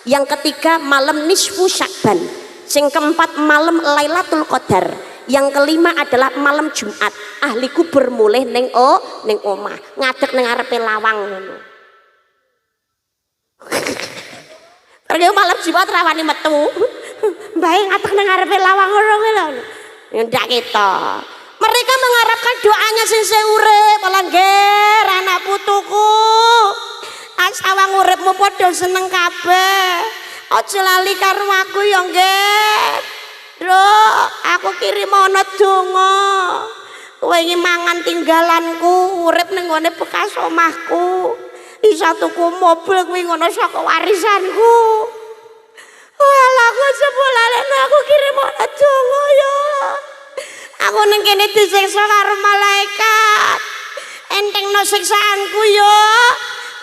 Speaker 1: Yang ketiga malam nisfu Sya'ban. Sing keempat malam Lailatul Qadar. Yang kelima adalah malam Jumat. Ahli kubur mulih ning omah, ngadeg ning ngarepe lawang ngono. Pergi malam Jumat rawani metu. Bae ngadeg ning ngarepe lawang ngono lho. Ndak kita. Mereka mengharapkan doanya sing urip, langger anak putuku. Asawang uripmu padha seneng kabeh. Aja lali karo aku ya nggih. Nduk, aku kirim ana donga. Kowe iki mangan tinggalanku, urip ning gone bekas omahku. Isa tuku mobil kuwi ngono saka warisanku. Walah aku sepulane aku kirim ana donga ya. Aku nang kene disiksa karo malaikat. Entengno siksaanku ya.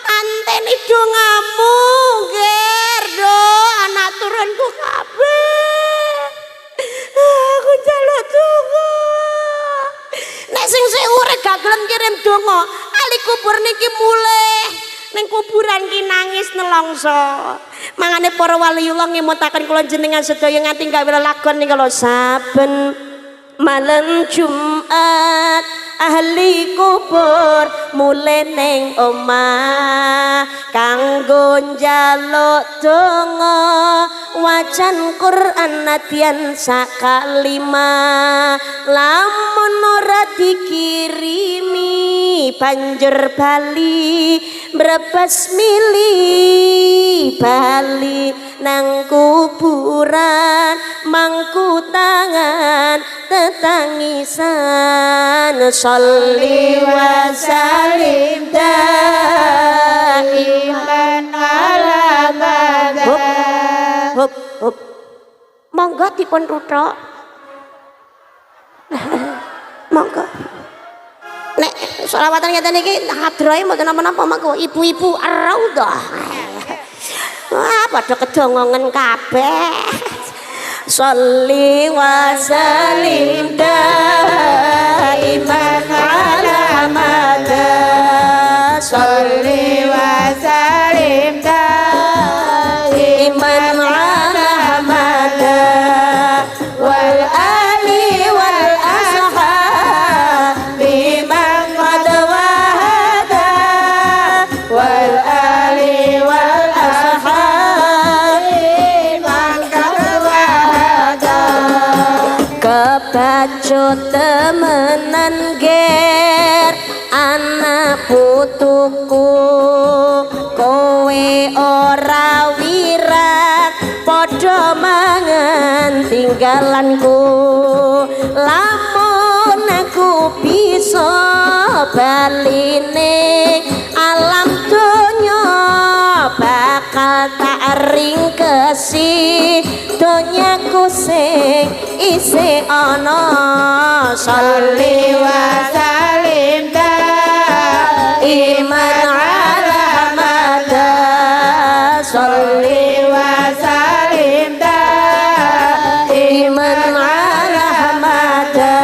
Speaker 1: Anteni dongamu, Gerdo, anak turunku kabeh. Aku njaluk donga. Nek sing urip gak gelem kirim donga, ali kubur niki mulih. Ning kuburan ki nangis nelongso. Mangane para waliullah ngemutaken kula jenengan sedaya nganti gawe lelagon ning kala saben malam Jumat ahli kubur mulih ning omah kanggo njaluk donga wacan Quran nadyan sakalima lamun ora dikirimi banjur bali brebes mili bali nang kuburan mangku tangan tetangisan sholli wa salim daiman ala hop monggo dipun ruthuk monggo nek selawatan ngeten iki hadrahe mboten napa-napa monggo ibu-ibu ar-raudhah padha kedongongen kabeh sholli wa salim daiman ala mada sholli wa salim daiman ala mada wal ali wal ashabi man qad wahada wal ali wal ashabi man qad wahada kebacut temenan ger anak putuku kowe ora wirat padha mangan tinggalanku lamun aku bisa baline alam donya bakal tak ringkesi donyaku sing isih ana sholli wa salim daiman ala mada sholli wa salim daiman ala mada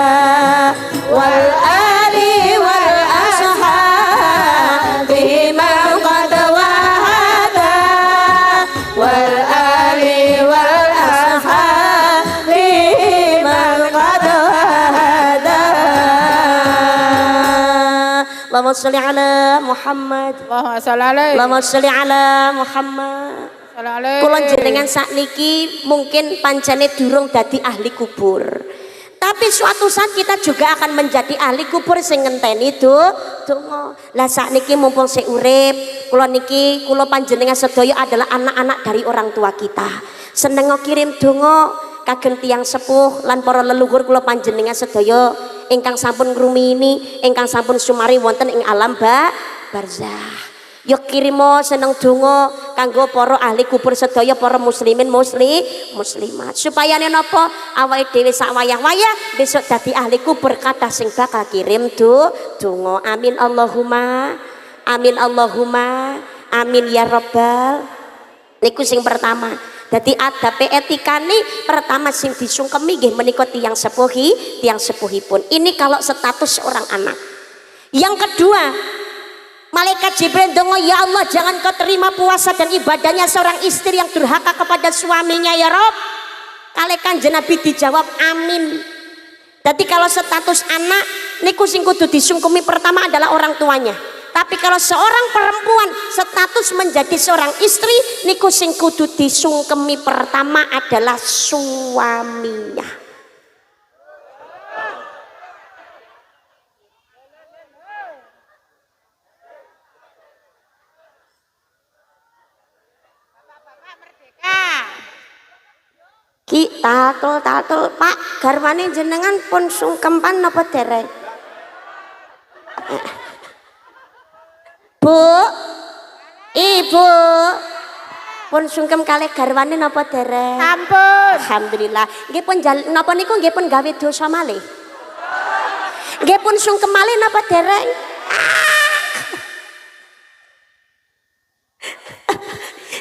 Speaker 1: wal ali wal ashabi man qad wahada wal ali wal ashabi man qad wahada Allahumma sholli ala Muhammad Allahumma sholli ala Muhammad kula jenengan sakniki mungkin pancene durung dadi ahli kubur Tapi suatu saat kita juga akan menjadi ahli kubur sing ngenteni donga. Lah sakniki mumpung sik urip, kula panjenengan sedaya adalah anak-anak dari orang tua kita. Seneng kirim donga kagem tiyang sepuh lan para leluhur kula panjenengan sedaya ingkang sampun ngrumiyini, ingkang sampun sumari wonten ing alam barzah. Yuk kirimo seneng donga kanggo para ahli kubur sedaya, para muslimin muslimat, supaya napa awake dhewe sak wayah-wayah besok dadi ahli kubur kathah sing bakal kirim donga. Amin Allahumma amin Allahumma amin ya rabbal. Niku sing pertama. Dadi adabe etikane pertama sing disungkemi nggih menika tiyang sepuhipun. Ini kalau status seorang anak. Yang kedua, malaikat Jibril dongo, ya Allah jangan kau terima puasa dan ibadahnya seorang istri yang durhaka kepada suaminya ya Rob. Kali Kanjeng Nabi dijawab amin. Jadi kalau status anak niku sing kudu disungkumi pertama adalah orang tuanya. Tapi kalau seorang perempuan status menjadi seorang istri niku sing kudu disungkemi pertama adalah suaminya. Ki tatul Pak garwane jenengan pun sungkeman napa dereng? Bu, Ibu pun sungkem kalih garwane napa dereng?
Speaker 2: Sampun.
Speaker 1: Alhamdulillah. Nggih pun napa niku nggih pun gawe dosa malih? Nggih pun sungkem malih napa dereng?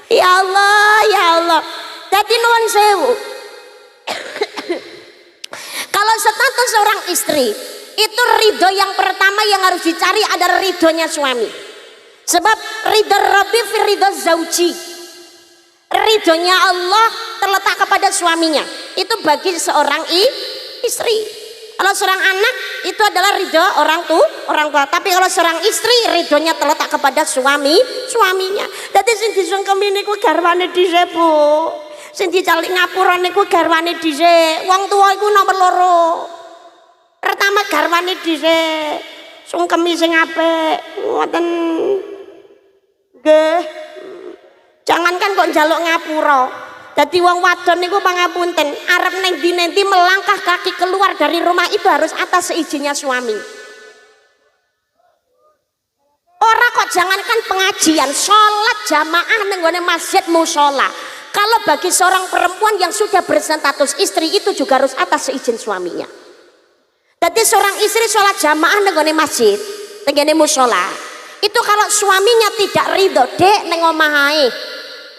Speaker 1: Ya Allah, ya Allah. Dadi nuwun sewu. Kalau status seorang istri itu ridho yang pertama yang harus dicari adalah ridhonya suami. Sebab ridho Rabbi fi ridho zauji, ridhonya Allah terletak kepada suaminya. Itu bagi seorang istri. Kalau seorang anak itu adalah ridho orang tua. Tapi kalau seorang istri ridhonya terletak kepada suaminya. Jadi sing disungkemi niku garwane dhisik Bu. Sing dicalik ngapura niku garwane dhisik. Wong tuwa iku nomor loro. Pertama garwane dhisik. Sungkemi sing apik. Ngoten. Nggih. Jangankan kok njaluk ngapura. Dadi wong wadon niku pangapunten, arep neng dinenti melangkah kaki keluar dari rumah itu harus atas seizinnya suami. Ora kok jangankan pengajian, sholat jamaah neng masjid musola. Kalau bagi seorang perempuan yang sudah berstatus istri itu juga harus atas seizin suaminya. Jadi seorang istri sholat jamaah neng masjid, neng musola. Itu kalau suaminya tidak ridho, dek neng omahe.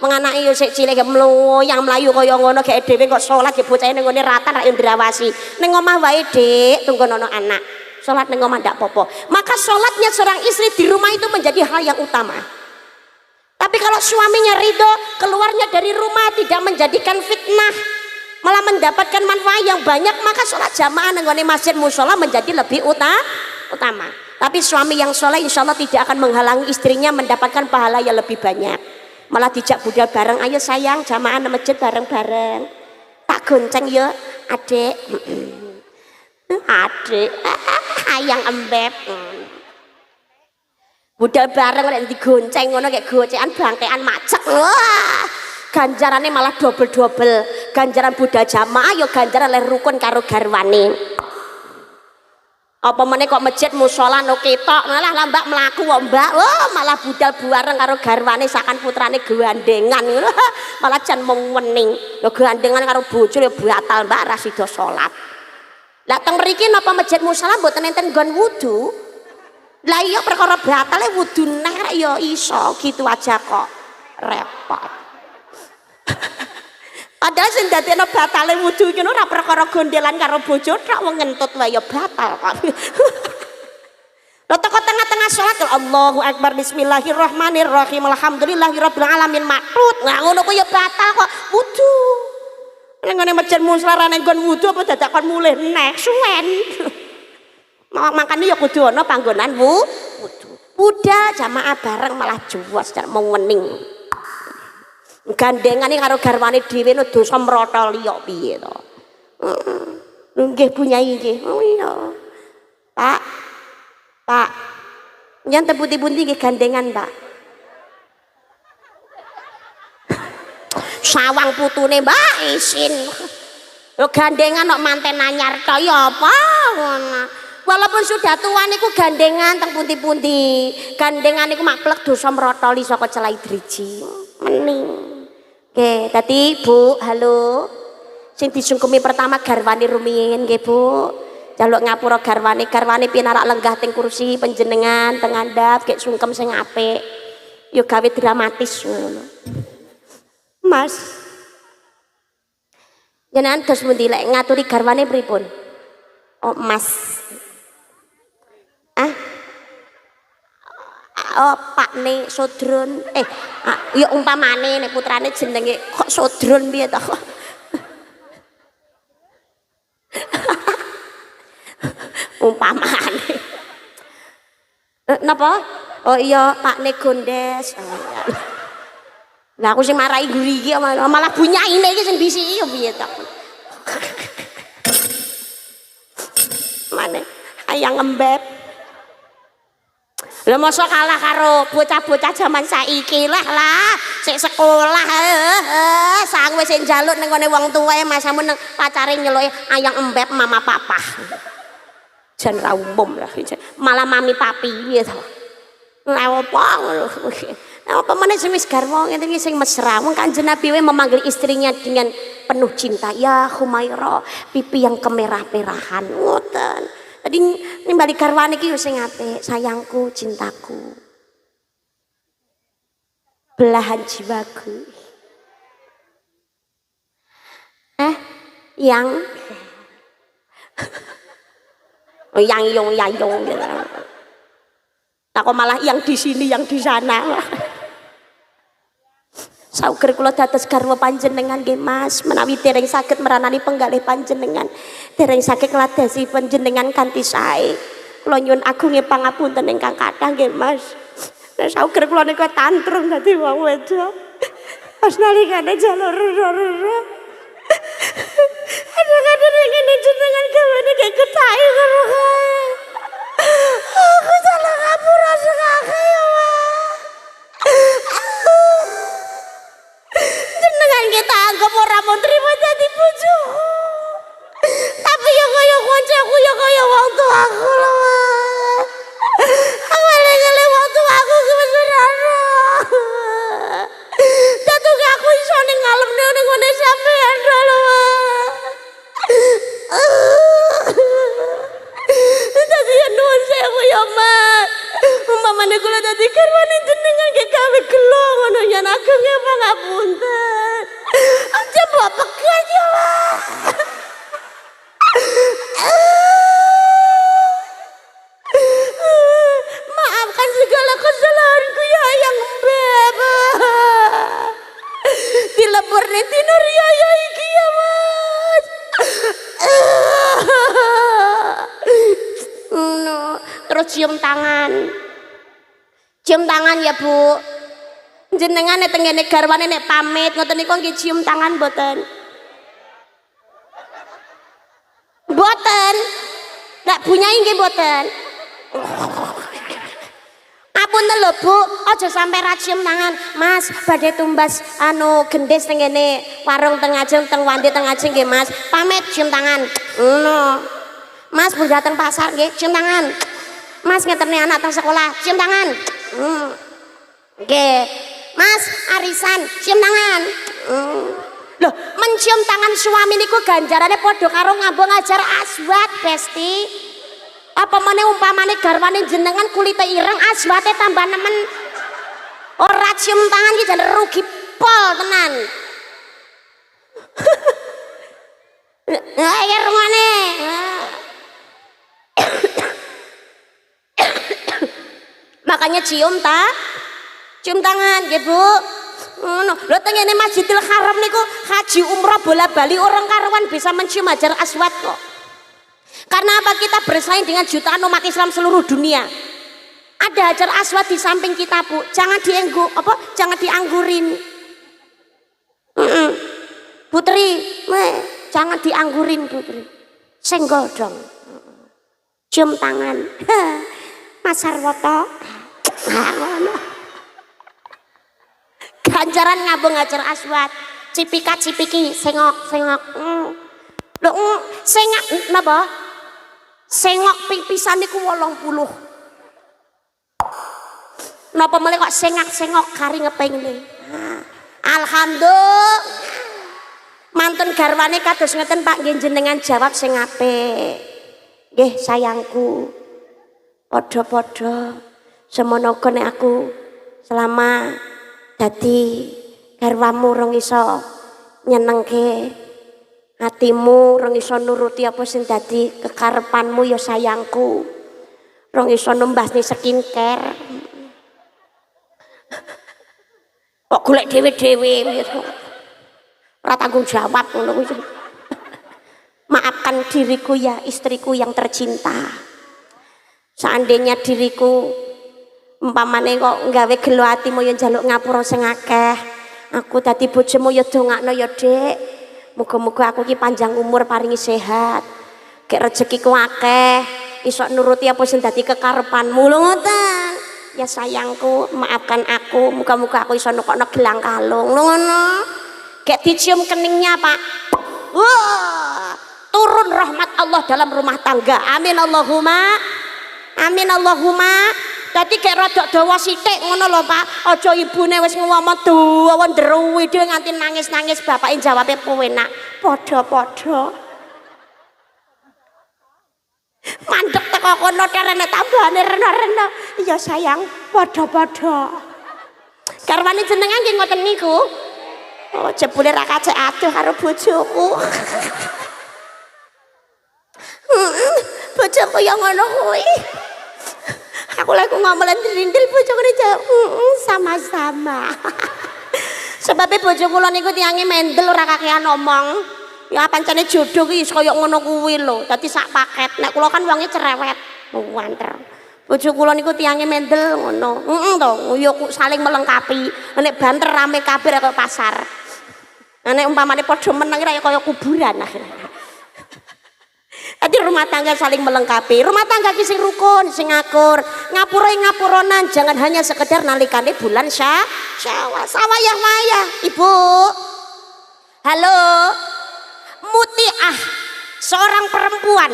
Speaker 1: Menganaki yo sik cilik yang mlayu kaya ngono gek dhewe kok salat ya bocahe ning ngene ratan rak yo ndrawasi. Ning omah wae Dik, tunggu nono anak. Salat ning omah ndak apa-apa. Maka salatnya seorang istri di rumah itu menjadi hal yang utama. Tapi kalau suaminya ridho, keluarnya dari rumah tidak menjadikan fitnah, malah mendapatkan manfaat yang banyak, maka salat jamaah ning ngene masjid mushola menjadi lebih utama. Tapi suami yang saleh insyaallah tidak akan menghalangi istrinya mendapatkan pahala yang lebih banyak. Malah dijak budal bareng, ayo sayang jamaah nang masjid bareng-bareng. Tak gonceng ya, Adik. Adik, ayang embeb. Budal bareng nek digonceng ngono kayak gocekan bangkean macet. Wah, ganjarannya malah double. Ganjaran budal jamaah ya ganjaran leh rukun karo garwane. Apa meneh kok masjid mushola no ketok malah lambak melaku kok Mbak. Oh malah budal bareng karo garwane sakan putrane gandengan malah jan mung wening lho gandengan karo bojo ya batal Mbak ra sida salat. Lah teng mriki napa masjid mushola mboten enten nggon wudu. Lah iya perkara batale wudu neh ya iso gitu aja kok repot. Padahal sing dadekno batale wudu iki ora perkara gondelan karo bojo tok wong ngentut wae ya batal kok. Lha teko tengah-tengah salat Allahu Akbar bismillahirrahmanirrahim alhamdulillahirabbil alamin matut. Nah ngono ku ya batal kok wudu. Ning ngene masjid muslara ning nggon wudu apa dadakan mulih neh suwen. Makane ya kudu ana panggonan wudu. Budal jamaah bareng malah juwas mau wening. Gandengane karo garwane dhewe no dosa mrotol liya piye to. Nggih Bu Nyai nggih. Oh iya. Pak. Pak. Nyanten pundi-pundi nggih gandengan, Pak. Sawang putune Mbak isin. Lho gandengan kok manten anyar to ya apa ngono. Walaupun sudah tua niku gandengan teng pundi-pundi. Gandengan niku mak plek dosa mrotoli saka celai driji. Mening. Oke, tadi Bu, halo. Sing disungkumi pertama garwane rumiyin nggih Bu. Jaluk ngapura garwane pinarak lenggah teng kursi panjenengan teng ngandhap gek sungkem sing apik. Yo gawe dramatis ngono. Mas. Jenengan dos pundi lek ngaturi garwane pripun? Oh, Mas. Oh, Pakne Sodron. Ya umpamane nek putrane jenenge kok Sodron piye to? Umpamane. Napa? Oh iya, Pakne Gondes. Lah aku sing marahi guri iki malah bunyaine iki sing bisiki ya piye to? Mane ayang ngembet. Lah mosok kalah karo bocah-bocah zaman saiki lah sik sekolah sang wis njaluk ning ngene wong tuwae Mas amun pacare nyeluke ayang embeb mama papa. Jan ra umum lah malah mami papi piye to. Lah opo ngono. Apa meneh wis garwa ngene iki sing mesra. Wong Kanjeng Nabi memanggil istrinya dengan penuh cinta. Ya Humaira, pipi yang kemerah-merahan. Ngoten. Tadi nimbali garwane iki sing apik, sayangku, cintaku. Belahan jiwaku. Yang oh, yang yong gitu. Nah kok malah yang di sini, yang di sana. Sauger kula dados garwa panjenengan nggih Mas, menawi dereng saged meranani penggalih panjenengan, dereng saged ngladesi panjenengan kanthi sae. Kula nyuwun agunge pangapunten ingkang kathah nggih Mas. Nek sauger kula niku tantrum dadi wong wedok. Pas nalikane jalur roro. Kadang-kadang ngene jenengan gawane kayak ketahe karo kae. Aku salah ngapura sekake ya jenengan kita anggap ora mau terima jadi bojo. Tapi ya kaya koncoku ya kaya wong tuaku lho. Awale-awale wong tuaku kebesaran. Dadi aku iso ning ngalemne ning ngene sampean lho. Dadi nuwun sewu ya Mas. Umpamane kula dadi garwane jenengan ge gawe gelo ngono yen agunge pangapunten. Aja mbok pegat ya Mas. Maafkan segala kesalahanku ya yang embeb. Dilebur ning dina riyaya iki ya Mas. No, terus cium tangan. Cium tangan ya Bu. Jenengan nek tengene garwane nek pamit ngoten niku nggih cium tangan mboten? Mboten. Nek bunyai nggih mboten. Apunten lho Bu, aja sampai ra cium tangan. Mas, badhe tumbas gendhes tengene warung teng ajeng teng wandi teng ajeng nggih Mas. Pamit cium tangan. Ngono. Mas budhe dateng pasar nggih, cium tangan. Mas ngeterne anak teng sekolah, cium tangan. Nggih. Mas arisan, cium tangan. Loh, mencium tangan suami niku ganjarane padha karo ngambung ngajar aswat, Besti. Apa meneh umpamane garwane jenengan kulite ireng aswate tambah nemen. Ora cium tangan iki jan rugi pol tenan. Ya rungane. Makanya cium cium tangan nggih Bu. Ngono. Lho tengene Masjidil Haram niku haji umrah bola-bali orang karuan bisa mencium hajar aswad kok. Karena apa? Kita bersaing dengan jutaan umat Islam seluruh dunia. Ada hajar aswad di samping kita Bu. Jangan jangan dianggurin. Putri, jangan dianggurin Putri. senggol dong, cium tangan, Mas Sarwoto, ganjaran ngabung Hajar Aswad, cipika cipiki, sengok, sengak napa? Sengok pipisan niku 80. Napa mulai kok sengok kari ngepengine. Alhamdulillah. Mantun garwane kados ngeten Pak nggih jenengan jawab sing apik. Nggih sayangku. Padha-padha semono nek aku selama dadi garwamu rong iso nyenengke hatimu, rong iso nuruti apa sing dadi kekarepanmu ya sayangku. Rong iso nembasni skincare. Kok golek dhewe-dhewe ora tanggung jawab ngono kuwi. Maafkan diriku ya istriku yang tercinta. Seandainya diriku umpamane kok nggawe gelo atimu ya njaluk ngapura sing akeh. Aku dadi bojomu ya dongakno ya Dik. Muga-muga aku ki panjang umur paringi sehat. Gek rezekiku akeh, iso nuruti apa sing dadi kekarepanmu lho ngoten. Ya sayangku, maafkan aku. Muga-muga aku iso nukokno gelang kalung lho ngono. Gek dicium keningnya Pak. Wah, turun rahmat Allah dalam rumah tangga. Amin Allahumma. Amin Allahumma. Dadi gek rada dawa sithik ngono lho Pak. Aja ibune wis ngomong dawa ndruwi dhewe nganti nangis-nangis bapake jawabe penak. Padha-padha. Mandek teko kono terene tambahane rena-rena. Iya sayang, padha-padha. Garwane jenengan nggih ngoten niku. Oh, jebule ra kacek adoh karo bojoku. Bojoku yang ngono kuwi. Aku lagi ngomel ndrindil bojoku sama-sama. Sebabnya bojo kula niku tiange mendel ora kakean omong. Ya pancene jodoh ki kaya ngono kuwi lho. Dadi sak paket. Nek kula kan wonge cerewet. Wanter. Bojo kula niku tiange mendel ngono. To, ya saling melengkapi. Nek banter rame kabeh kaya pasar. Nek umpamane padha meneng ya kaya kuburan akhirnya. Jadi rumah tangga saling melengkapi. Rumah tangga ki sing rukun, sing akur. Ngapuronan jangan hanya sekedar nalikane bulan Syawal. Sawayah-wayah, Ibu. Halo. Mutiah, seorang perempuan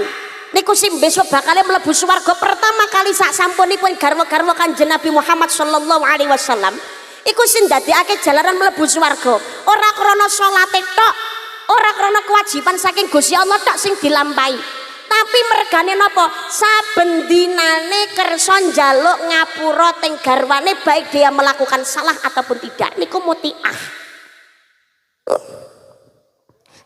Speaker 1: niku sing besok bakal mlebu swarga pertama kali sak sampunipun garwa-garwa Kanjeng Nabi Muhammad sallallahu alaihi wasallam. Iku sing ndadekake jalaran mlebu swarga. Ora krana salate tok, ora krana kewajiban saking Gusti Allah tok sing dilampahi. Tapi mergane napa? Saben dinane kersa njaluk ngapura teng garwane baik dia melakukan salah ataupun tidak. Niku mutiah.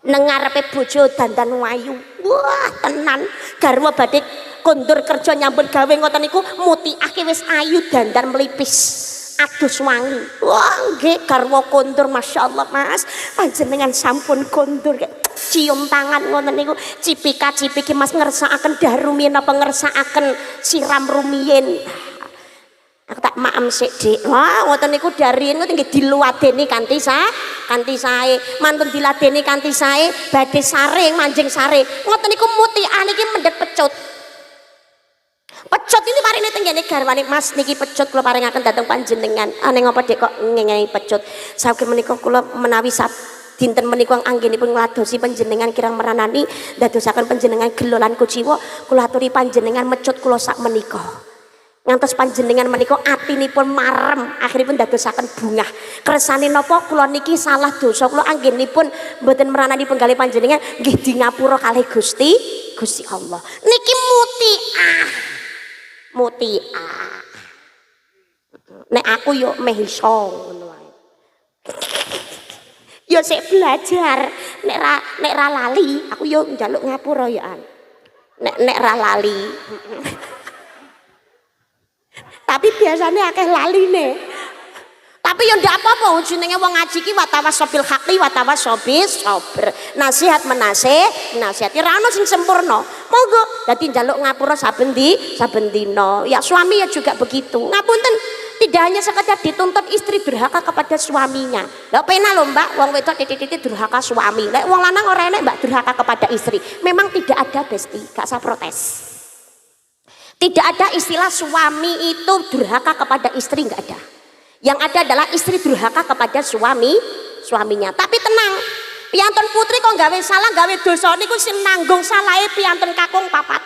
Speaker 1: Nang ngarepe bojo dandan wayu. Wah, tenan. Garwa badhe kondur kerja nyambut gawe ngoten niku mutiah ki wis ayu dandan melipis. Adus wangi. Wah, nggih garwa kondur masyaallah Mas. Panjenengan sampun kondur cium tangan ngoten niku cipika-cipiki Mas ngersakaken dah rumiyin apa ngersakaken siram rumiyin. Aku tak maem sik Dik. Wah, ngoten niku dari niku nggih diluwadeni kanthi sae. Mantun diladeni kanthi sae badhe saring manjing sare. Ngoten niku mutiah niki mendhet pecut. Pecut ini parine tenggene garwane Mas niki pecut kula paringaken dhateng panjenengan. Ane ngapa Dik kok ngengengi pecut? Saking menika kula menawi dinten menika anggenipun ngladosi panjenengan kirang meranani dadosaken panjenengan gelolan kuciwa kula aturi panjenengan mecut kula sak menika. Ngantos panjenengan menika atinipun marem akhiripun dadosaken bungah. Kersane napa kula niki salah dosa kula anggenipun mboten meranani penggalih panjenengan nggih di ngapura kalih Gusti Allah. Niki mutiah. Nek aku yo meh iso ngono wae. Yo sik belajar. Nek ra lali, aku yo njaluk ngapura ya an. Nek ra lali. Tapi biasanya akeh laline. Tapi ya ndak apa-apa jenenge wong ngaji ki watawasobil haqi watawasobis sabr. Nasihat menasihati ra ono sing sempurna. Monggo dadi njaluk ngapura saben dina. Ya suami ya juga begitu. Ngapunten Tidak hanya sekedar dituntut istri durhaka kepada suaminya. Lah pena lho Mbak, wong wedok titik-titik durhaka suami. Lek wong lanang ora enek Mbak durhaka kepada istri. Memang tidak ada Besti, gak usah protes. Tidak ada istilah suami itu durhaka kepada istri, enggak ada. Yang ada adalah istri durhaka kepada suaminya. Tapi tenang, piantun putri kok gawe salah, gawe dosa niku sing nanggung salahe piantun kakung papat.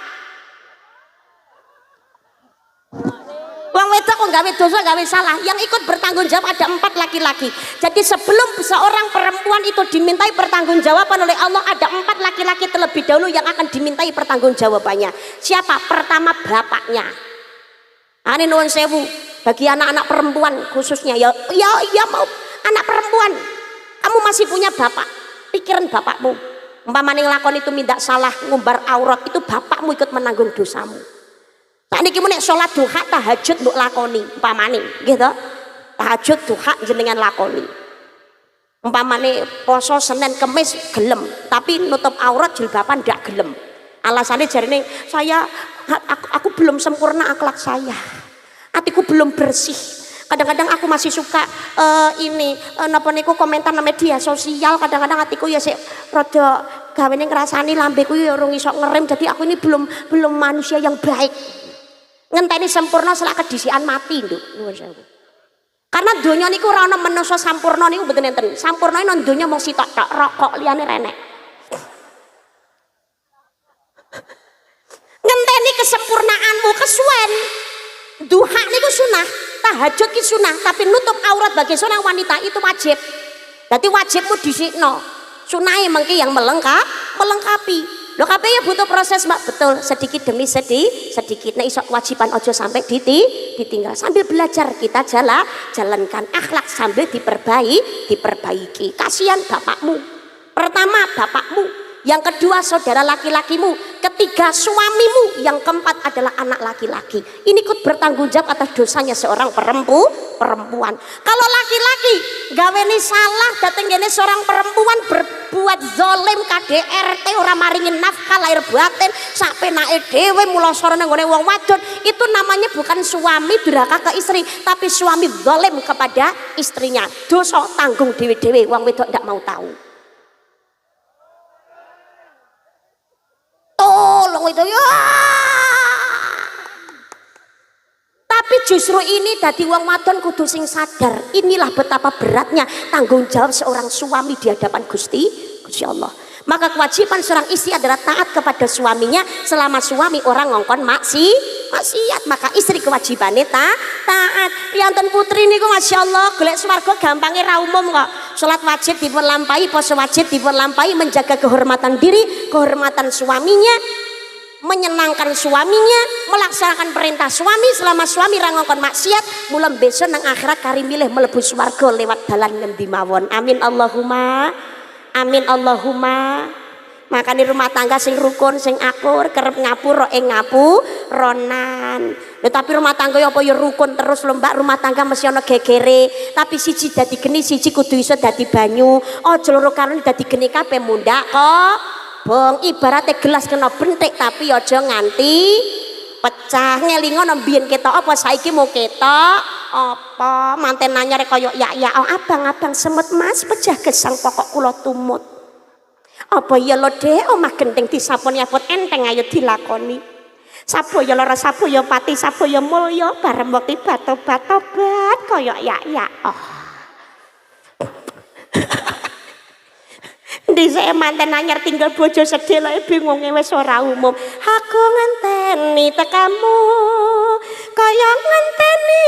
Speaker 1: Wong wedok kok gawe dosa, gawe salah, yang ikut bertanggung jawab ada 4 laki-laki. Jadi sebelum seorang perempuan itu dimintai pertanggungjawaban oleh Allah, ada 4 laki-laki terlebih dahulu yang akan dimintai pertanggungjawabannya. Siapa? Pertama bapaknya. Ane nuwun sewu, bagi anak-anak perempuan khususnya ya mau anak perempuan, kamu masih punya bapak, pikiran bapakmu. Umpamane nglakoni itu minta salah, ngumbar aurat, itu bapakmu ikut menanggung dosamu. Saat ini kita sholat duha tahajud mbok lakoni umpamane gitu, tahajud duha jenengan lakoni, umpamane poso Senin Kemis gelem tapi nutup aurat jilbaban ndak gelem, alasannya jarine aku belum sempurna akhlak saya, hatiku belum bersih, kadang-kadang aku masih suka napa niku komentar nang media sosial, kadang-kadang hatiku ya sik rada gawene ngrasani lambeku ya urung iso ngerem, jadi aku ini belum manusia yang baik. Ngenteni sempurna selak kedisian mati nduk. Karena donya niku ora ana menungso sampurna niku mboten enten. Sampurna nang donya mung sitok tok, rokok liyane renek. Ngenteni kesempurnaanmu kesuwen. Duha niku sunah, tahajud ki sunah, tapi nutup aurat bagi seorang wanita itu wajib. Dadi wajibmu dhisikno. Sunahe mengki yang melengkapi. Loh kabeh ya butuh proses Mbak, betul, sedikit demi sedikit. Nah iso kewajiban ojo sampai ditinggal. Sambil belajar kita jalankan akhlak sambil diperbaiki. Kasihan bapakmu. Pertama bapakmu, yang kedua saudara laki-lakimu, ketiga suamimu, yang keempat adalah anak laki-laki. Ini ikut bertanggung jawab atas dosanya seorang perempuan. Kalau laki-laki gaweni salah dateng gene seorang perempuan berbuat zalim KDRT, ora maringin nafkah lahir batin sak penake dhewe mula sora nang gone wong wadon, itu namanya bukan suami durhaka ke istri, tapi suami zalim kepada istrinya. Dosa tanggung dhewe-dhewe, wong wedok ndak mau tahu. Tolong itu ya. Tapi justru ini dadi wong wadon kudu sing sadar. Inilah betapa beratnya tanggung jawab seorang suami di hadapan Gusti Allah. Maka kewajiban seorang istri adalah taat kepada suaminya selama suami orang ngongkon maksiat. Maka istri kewajibannya taat. Piantun putri niku Masya Allah golek swarga gampangnya ra umum kok. Salat wajib dipun lampahi, puasa wajib dipun lampahi, menjaga kehormatan diri, kehormatan suaminya, menyenangkan suaminya, melaksanakan perintah suami selama suami ra ngongkon maksiat, mulai besok nang akhirat kari milih mlebu swarga lewat dalan ngendi mawon. Amin Allahumma. Amin Allahumma. Makanya rumah tangga sing rukun sing akur kerep ngapura ing ngapuronan. Tapi rumah tangga ya apa ya rukun terus lho Mbak, rumah tangga mesti ana gegere, tapi siji dadi geni siji kudu iso dadi banyu. Aja loro karone dadi geni kabeh mundak kok. Bong ibaratnya gelas kena bentik tapi aja nganti pecah. Ngelingono mbiyen ketok apa saiki mau ketok apa manten anyar kaya ya abang semut Mas pecah gesang pokok kula tumut. Apa ya lo Dek omah gendeng disaponi abot enteng ayo dilakoni. Saboya lara saboya pati saboya mulya bareng wektu batobat kaya ya. Dhisik manten anyar tinggal bojo sedih lho bingunge wis ora umum. Aku ngenteni tekamu kaya ngenteni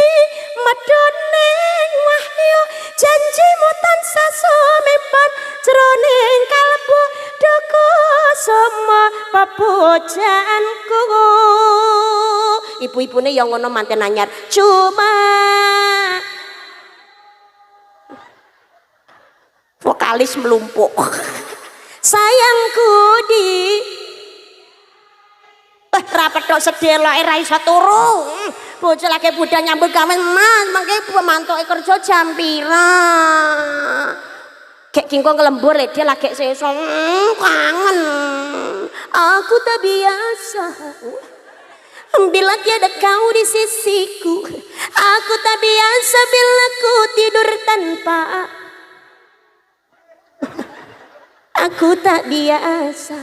Speaker 1: medhoning wahyu, janjimu tansah sumepat jroning kalbu duku semua pepujaanku. Ibu-ibune yang ngono manten anyar cuma vokalis melumpuk. Sayangku di rapet tok sedih lho ra iso turu. Bocah lagi budal nyambut gawe Mas, mangke pemantuke kerja jam pira? Gek kingko ngelembur dia lagi sesong kangen. Aku tak biasa. Bila tiada kau di sisiku, aku tak biasa bila ku tidur tanpa. Aku tak biasa,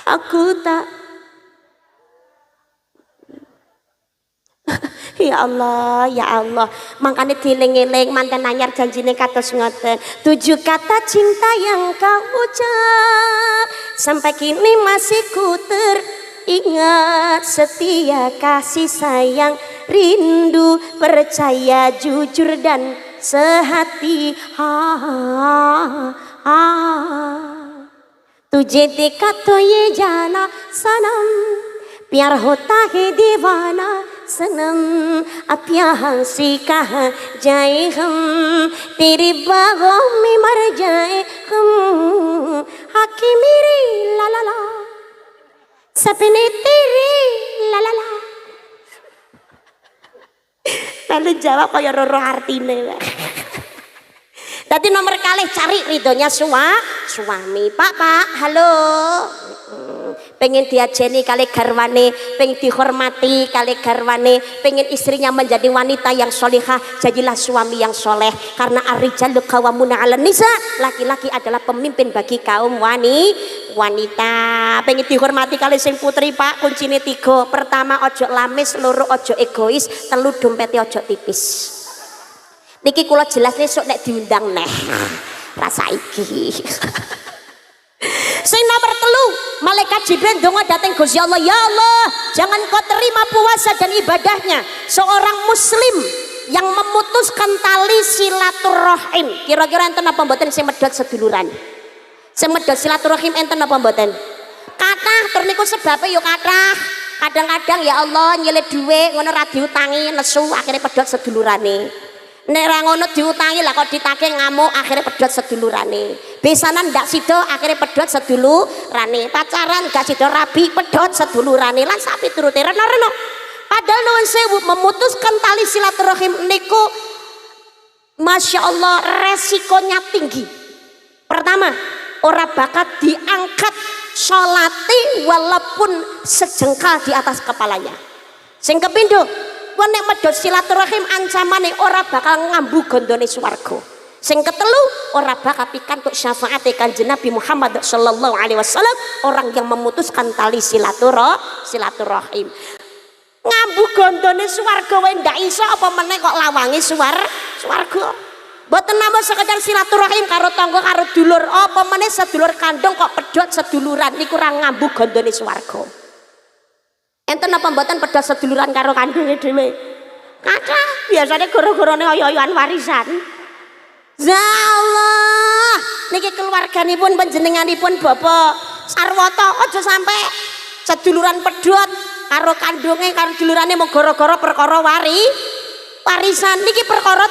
Speaker 1: aku tak. Ya Allah, ya Allah, makanya dieling-eling mantan anyar janjine kados ngoten. 7 kata cinta yang kau ucap sampai kini masih ku teringat. Setia, kasih sayang, rindu, percaya, jujur dan sehati. तुझे देखा तो ये जाना सनम प्यार होता है दीवाना सनम अब यहाँ से कहाँ जाए हम तेरे बागों में मर जाए हम आँखें मेरी ला ला ला सपने तेरे ला ला ला. Lalu jawab kaya roro artine. Tadi nomor kalih cari ridhonya suami. Pak, halo. Pengen diajeni kali garwane, pengen dihormati kali garwane, pengen istrinya menjadi wanita yang solehah, jadilah suami yang soleh. Karena ar-rijalu qawwamuna 'alan nisa, laki-laki adalah pemimpin bagi kaum wanita. Pengen dihormati kali sing putri Pak, kuncine 3. Pertama, ojo lamis, loro ojo egois, telu dompete ojo tipis. Niki kula jelas besok nek diundang neh. Rasa iki. Sing nomor 3, malaikat Jibril donga dateng Gusti Allah, ya Allah, jangan kau terima puasa dan ibadahnya seorang muslim yang memutuskan tali silaturahim. Kira-kira enten apa mboten sing medhot seduluran? Sing medhot silaturahim enten apa mboten? Kathah tur niku sebabe yo kathah. Kadang-kadang ya Allah nyelit dhuwit ngono ra diutangi nesu akhirnya pedhot sedulurane. Nek ra ngono diutangi lah kok ditagih ngamuk akhirnya pedhot sedulurane. Besanan ndak sida akhirnya pedhot sedulurane. Pacaran gak sida rabi pedhot sedulurane lan sak piturute reno-reno. Padahal nuwun sewu memutuskan tali silaturahim niku Masya Allah resikonya tinggi. Pertama, ora bakal diangkat sholati walaupun sejengkal di atas kepalanya. Sing kepindho, kowe nek medhot silaturahim ancamane ora bakal ngambu gondone swarga. Sing ketelu, ora bakal pikantuk syafaate Kanjeng Nabi Muhammad sallallahu alaihi wasallam orang yang memutuskan tali silaturahim. Ngambu gondone swarga wae ndak iso apa meneh kok lawangi swarga. Mboten namung sekedar silaturahim karo tangga karo dulur, apa meneh sedulur kandung kok pedhot seduluran niku ora ngambu gondone swarga. Enten apa mboten pedhot seduluran karo kandunge dhewe? Kathah, biasane gara-garane oyo-oyoan warisan. Ya Allah, niki keluarganipun panjenenganipun Bapak Sarwoto aja sampai seduluran pedhot karo kandunge karo dulurane mung gara-gara perkara warisan niki perkara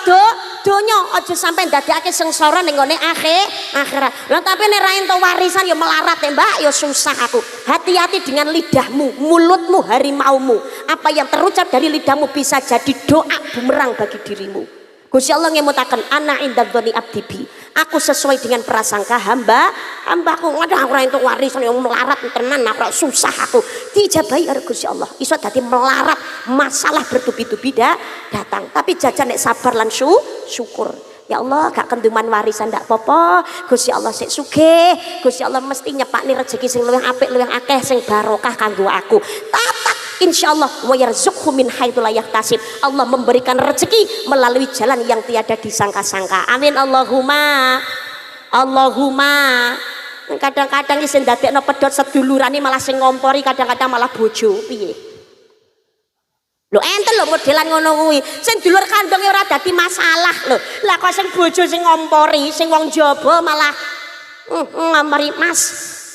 Speaker 1: donya aja sampai ndadekake sengsara ning gone akhirat. Lah tapi nek ra entuk warisan ya melarat ya Mbak, ya susah aku. Hati-hati dengan lidahmu, mulutmu, harimaumu. Apa yang terucap dari lidahmu bisa jadi doa bumerang bagi dirimu. Gusti Allah ngemutaken ana indadzoni abdi bi. Aku sesuai dengan prasangka hambaku. Ngadah aku ora entuk warisan yang melarat tenan apa susah aku. Dijabahi karo Gusti Allah. Iso dadi melarat, masalah bertubi-tubi datang. Tapi jajan nek sabar lan syukur. Ya Allah gak kenduman warisan ndak apa-apa. Gusti Allah sik sugih. Gusti Allah mesti nyepakni rezeki sing luwih apik, luwih akeh sing barokah kanggo aku. Insyaallah wa yarzuqhu min haitsu la yahtasib. Allah memberikan rezeki melalui jalan yang tiada disangka-sangka. Amin Allahumma. Kadang-kadang iki sing ndadekno pedhot sedulurane malah sing ngompori, kadang-kadang malah bojo. Piye? Lho enten lho modelan ngono kuwi. Sing dulur kandunge ora dadi masalah lho. Lah kok sing bojo sing ngompori, sing wong jaba malah ngompori, Mas,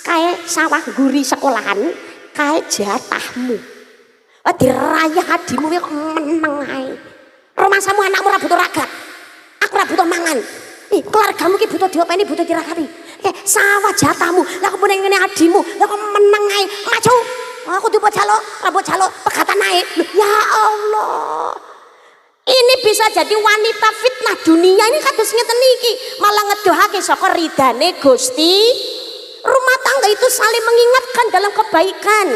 Speaker 1: kae sawah guri sekolahan, kae jatahmu. Dirayah adimu kok meneng ae. Rumasamu anakmu ra butuh ragat. Aku ra butuh mangan. Keluargamu ki butuh diopeni, butuh diragati. Sawah jatahmu. Lah kok ngene adimu, lah kok meneng ae. Maju. Aku dibuat jaluk, rambut jaluk, pegatan naik. Ya Allah. Ini bisa jadi wanita fitnah dunia ini kados ngeten iki. Malah ngedohake saka ridane Gusti. Rumah tangga itu saling mengingatkan dalam kebaikan.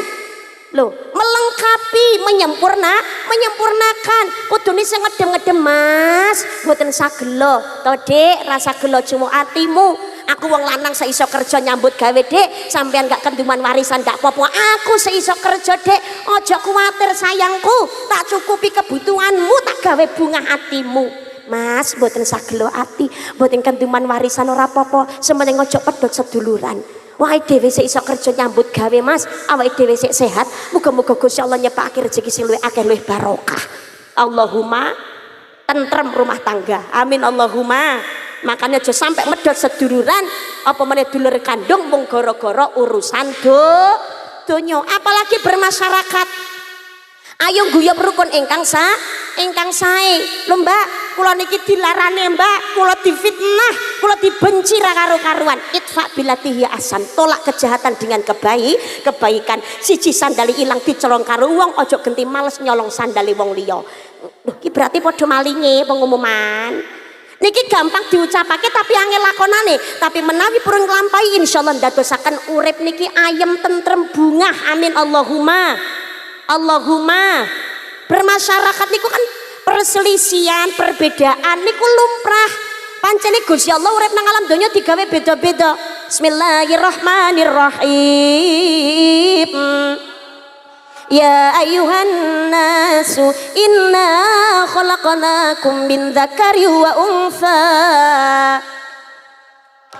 Speaker 1: Loh, melengkapi, menyempurnakan. Kudune sing ngedem-ngedem Mas, mboten sagelo. To Dik, rasa gelo jumo atimu. Aku wong lanang seiso kerja nyambut gawe Dik, sampean gak kenduman warisan gak apa-apa. Aku seiso kerja Dik, ojo kuwatir sayangku, tak cukupi kebutuhanmu, tak gawe bunga hatimu. Mas, mboten sagelo ati, mboten kenduman warisan ora apa-apa, sementing ojo pedhot seduluran. Awake dhewe sik iso kerja nyambut gawe Mas, awake dhewe sik sehat, muga-muga Gusti Allah nyepakake rezeki sing luwih akeh luwih barokah. Allahumma tentrem rumah tangga. Amin Allahumma. Makanya aja sampai medhot seduluran, apa meneh dulur kandung mung gara-gara urusan donya, apalagi bermasyarakat. Ayo guyub rukun ingkang sae. Lho Mbak, kula niki dilarane Mbak, kula difitnah, kula dibenci ra karo-karuan. Itfa billati hiya ahsan, tolak kejahatan dengan kebaikan. Siji sandali ilang dicolong karo wong, aja genti males nyolong sandali wong liya. Lho iki berarti padha malinge pengumuman. Niki gampang diucapake tapi angel lakonane. Tapi menawi purun nglampahi insyaallah ndadosaken urip niki ayem tentrem bungah. Amin Allahumma. Allahumma. Bermasyarakat niku kan perselisihan, perbedaan niku lumrah. Pancene Gusti Allah urip nang alam donya digawe beda-beda. Bismillahirrahmanirrahim. Ya ayuhan nasu inna khalaqnakum min dzakari wa untha.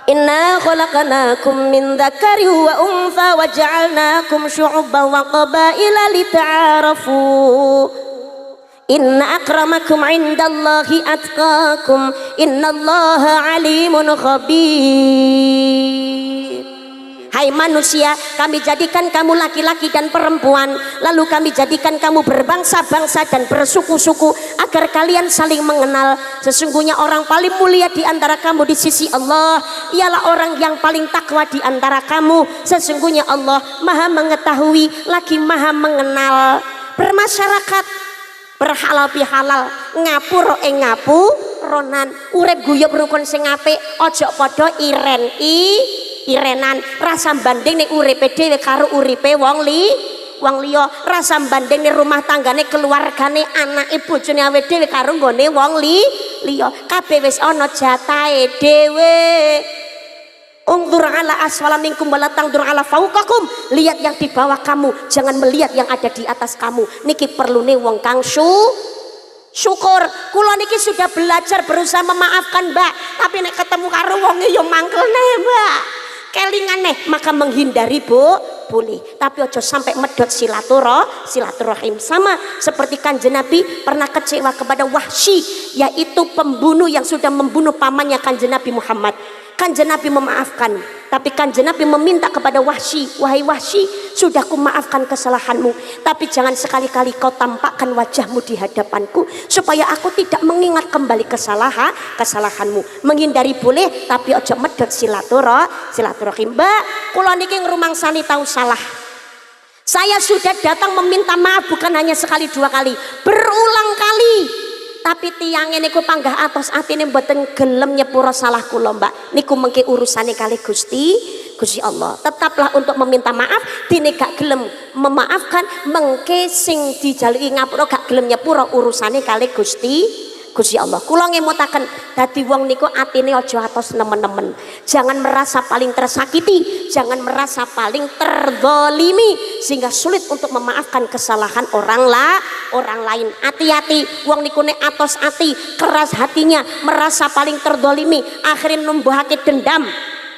Speaker 1: Inna khalaqnakum min dzakari wa untha wa ja'alnakum syu'uban wa qabaila lita'arafu. Inna akramakum 'indallahi atqakum. Innallaha 'alimun khabir. Hai manusia, kami jadikan kamu laki-laki dan perempuan, lalu kami jadikan kamu berbangsa-bangsa dan bersuku-suku agar kalian saling mengenal. Sesungguhnya orang paling mulia di antara kamu di sisi Allah ialah orang yang paling takwa di antara kamu. Sesungguhnya Allah Maha mengetahui lagi Maha mengenal. Bermasyarakat, berhalal bihalal, ngapur ngapuronan, urip guyub rukun sing apik, ojo padha irenan, rasa banding ning uripe dhewe karo uripe wong liya, rasa banding ning rumah tanggane keluargane anake bojone awake dhewe karo nggone wong liya, kabeh wis ana jatahe dhewe. Ungdur ala asfala minkum wala tangdur ala fauqakum, lihat yang di bawah kamu, jangan melihat yang ada di atas kamu. Niki perlune wong kang syukur. Kula niki sudah belajar berusaha memaafkan Mbak, tapi nek ketemu karo wonge yo mangkelne Mbak, kelingan maka menghindari boleh, tapi ojo sampai medot silaturahim. Sama seperti Kanjeng Nabi pernah kecewa kepada Wahsy, yaitu pembunuh yang sudah membunuh pamannya Kanjeng Nabi Muhammad. Kanjeng Nabi memaafkan, tapi Kanjeng Nabi meminta kepada Wahsy, wahai Wahsy, sudah ku maafkan kesalahanmu, tapi jangan sekali-kali kau tampakkan wajahmu di hadapanku supaya aku tidak mengingat kembali kesalahanmu. Menghindari boleh, tapi ojo medot silaturahim. Mbak, kula niki ngrumangsani tahu salah. Saya sudah datang meminta maaf bukan hanya sekali dua kali, berulang kali. Tapi tiangnya niku panggah atos atine mboten gelem nyepuro salah kula Mbak. Niku mengke urusane kali Gusti Allah. Tetaplah untuk meminta maaf, dene gak gelem memaafkan, mengke sing dijaluki ngapura gak gelem nyepuro urusane kali Gusti Allah. Kula ngemutaken dadi wong niku atine aja atos nemen-nemen. Jangan merasa paling tersakiti, jangan merasa paling terzalimi sehingga sulit untuk memaafkan kesalahan orang lain. Hati-hati, wong niku nek atos ati, keras hatinya, merasa paling terzalimi, akhirnya numbuhake dendam.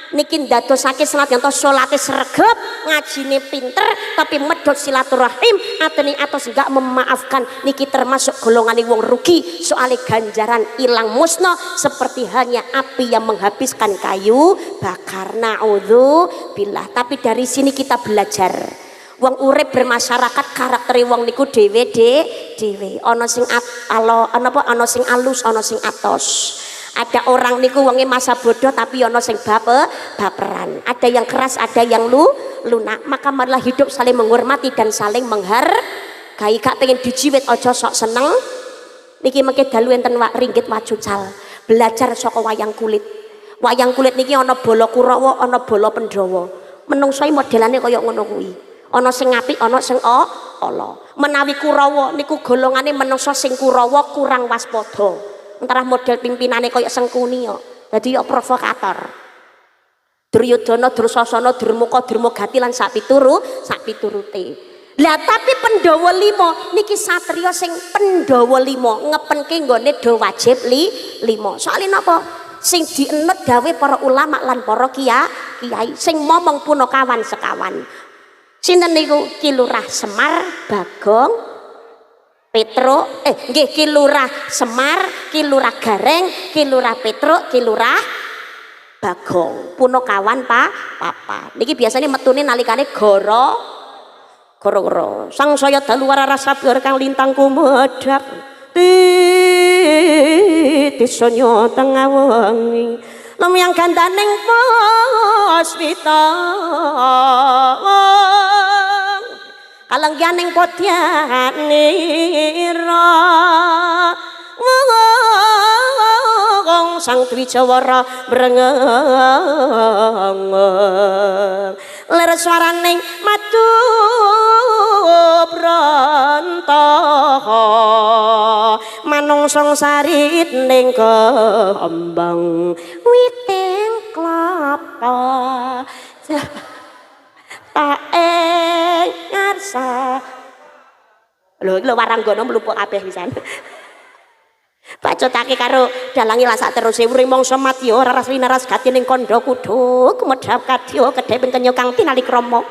Speaker 1: Niki ndadosake senajan to salate sregep, ngajine pinter, tapi medhot silaturahim, atene atos enggak memaafkan, niki termasuk golongane wong rugi. Soale ganjaran ilang musna seperti hanya api yang menghabiskan kayu bakar. Naudzubillah. Tapi dari sini kita belajar. Wong urip bermasyarakat karakter wong niku dhewe. Ana sing ana sing alus, ana sing atos. Ada orang niku wonge masa bodoh tapi ono sing baperan. Ada yang keras, ada yang lunak. Maka marilah hidup saling menghormati dan saling menghargai. Gak pengen dijiwit ojo sok seneng. Niki mengke dalu enten wak ringgit wajucal. Belajar saka wayang kulit. Wayang kulit niki ono bala Kurawa, ono bala Pandhawa. Menungso modelane kaya ngono kuwi. Ana sing apik, ana sing ala. Menawi Kurawa niku golongane manungsa sing Kurawa kurang waspada. Entarah model pimpinane kaya Sengkuni kok. Dadi ya provokator. Duryudana, Dursasana, Durmuka, Durmagati lan sak piturute. Lah tapi Pandhawa 5 niki satriya sing Pandhawa 5 ngepenke nggone do wajib 5. Soale napa? Sing dienut dawe para ulama lan para kiai sing momong punakawan sekawan. Sinten niku? Ki Lurah Semar, Bagong, Petruk, nggih Ki Lurah Semar, Ki Lurah Gareng, Ki Lurah Petruk, Ki Lurah Bagong. Punakawan papa. Niki biasanya metune nalikane goro sangsaya dalu rasa biar kang lintang kumedhap tisonyo tengah wengi lemyang gandaning puspita kalenggianing podyanira wong sang Trijawara brengeng ler swaraning madu brantaha manungsa sarit ning kembang witing klapa tae ngarsa lho waranggana mlumpuk kabeh pisan bacotake karo dalangi lasak terus uri mangsa mati ora ras winaras gati ning kandha kudu kumedhap kadya kedhe pengkenya kang tinali krama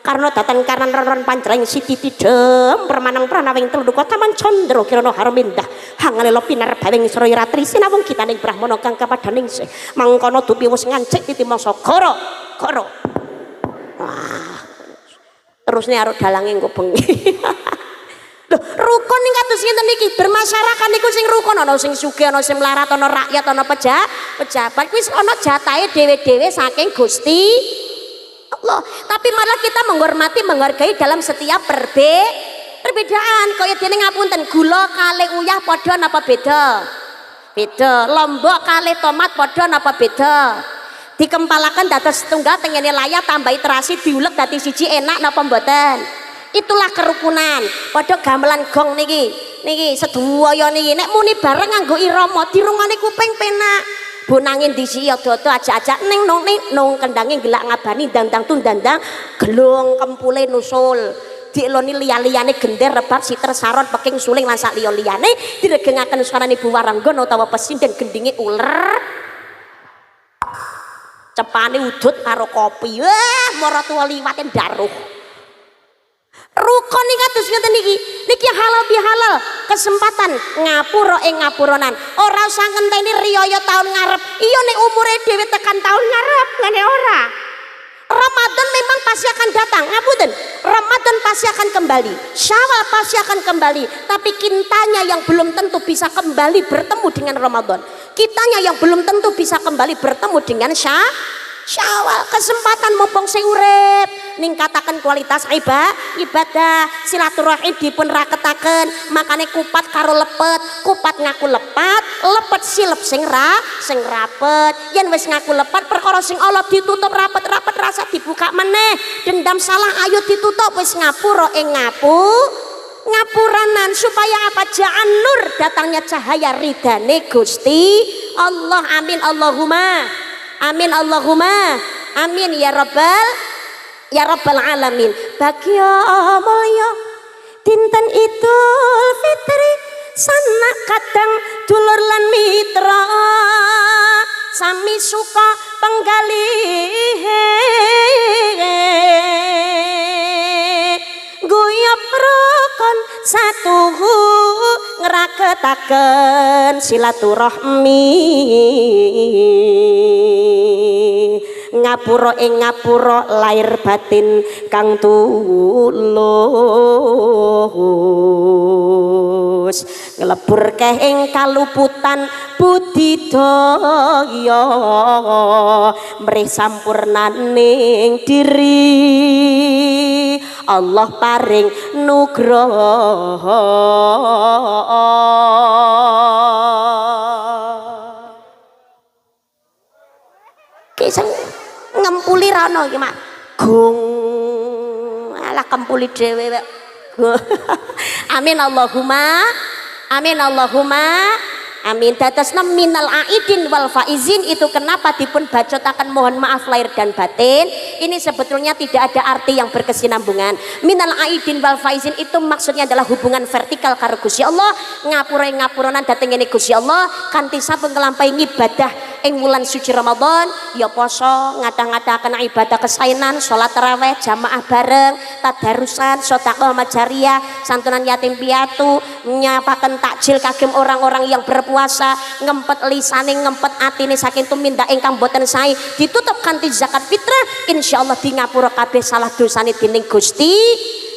Speaker 1: karena datan karan ron panjreng siti tidem permanang pranawing teluduka taman candra kirana harmindah hangalelo pinar bawing sraya ratri sinawung kitaning brahmana kang kapadaning sih mangkono dupi wis ngancik titi mangsa goro wah terusne arep dalange engko bengi rukun ning kados ngenten iki bermasyarakat niku sing rukun ana sing sugih ana sing melarat ana rakyat ana pejabat kuwi ana jatahe dhewe-dhewe saking Gusti Allah. Tapi malah kita menghargai dalam setiap perbedaan. Kaya dene ngapunten gula kali uyah padha napa beda? Beda. Lombok kali tomat padha napa beda? Dikempalaken dados setunggal tengene layar tambahi terasi diulek dadi siji enak napa mboten? Itulah kerukunan. Padha gamelan gong niki sedaya niki nek muni bareng nganggo irama dirungane kuping penak. Bonangin disi odo-odo ajak-ajak ning nong kendange gelak ngabani dandang tundandang gelung kempule nusul dieloni liya-liyane gender rebab siter saron peking suling lan sak liya-liyane diregengaken suarane Ibu Waranggana utawa pesinden gendinge uler cepane udut karo kopi wah mara tuwa liwate daruh rukun ning kados ngeten niki halal bihalal kesempatan ngapura ing ngapuronan ora usah ngenteni riyaya taun ngarep iya nek umure dhewe tekan taun ngarep ngene ora Ramadan memang pasti akan datang ngapunten Ramadan pasti akan kembali Syawal pasti akan kembali tapi kitanya yang belum tentu bisa kembali bertemu dengan Ramadan kitanya yang belum tentu bisa kembali bertemu dengan Syawal kesempatan mumpung sing urip ningkataken kualitas ibadah silaturahim dipun raketaken makane kupat karo lepet kupat ngaku lepet silep sing rapet yen wis ngaku lepet perkara sing Allah ditutup rapet rasa dibuka meneh dendam salah ayo ditutup wis ngapura ing ngapuranan supaya apa ja'an nur datangnya cahaya ridane Gusti Allah amin Allahumma amin ya rabbal alamin bagya mulya dinten Idul Fitri sanak kadang dulur lan mitra sami suka penggalih guyub rukun satuhu ngraketaken silaturahmi ngapura ing ngapura lair batin kang tulus ngleburke ing kaluputan budidaya mrih sampurnaning diri Allah paring nugraha kisah ngempuli rano iki mak gong alah kempuli dhewe. Amin Allahumma. Amin Allahumma. Amin. Dadosna minal aidin wal faizin itu kenapa dipun bacotaken mohon maaf lahir dan batin. Ini sebetulnya tidak ada arti yang berkesinambungan. Minal aidin wal faizin itu maksudnya adalah hubungan vertikal karo Gusti Allah, ngapura-ngapuronan dhateng ngene Gusti Allah kanthi sampun nglampahi ibadah ing wulan suci Ramadan, ya poso, ngadah-ngadahaken ibadah kesaenan, salat tarawih jamaah bareng, tadarusan, sedekah majariyah, santunan yatim piatu, nyapaken takjil kagem orang-orang yang berpuasa, ngempet lisane, ngempet atine saking tumindak ingkang boten sae, ditutup kanthi zakat fitrah, insyaallah di ngapura kabeh salah dosane dening Gusti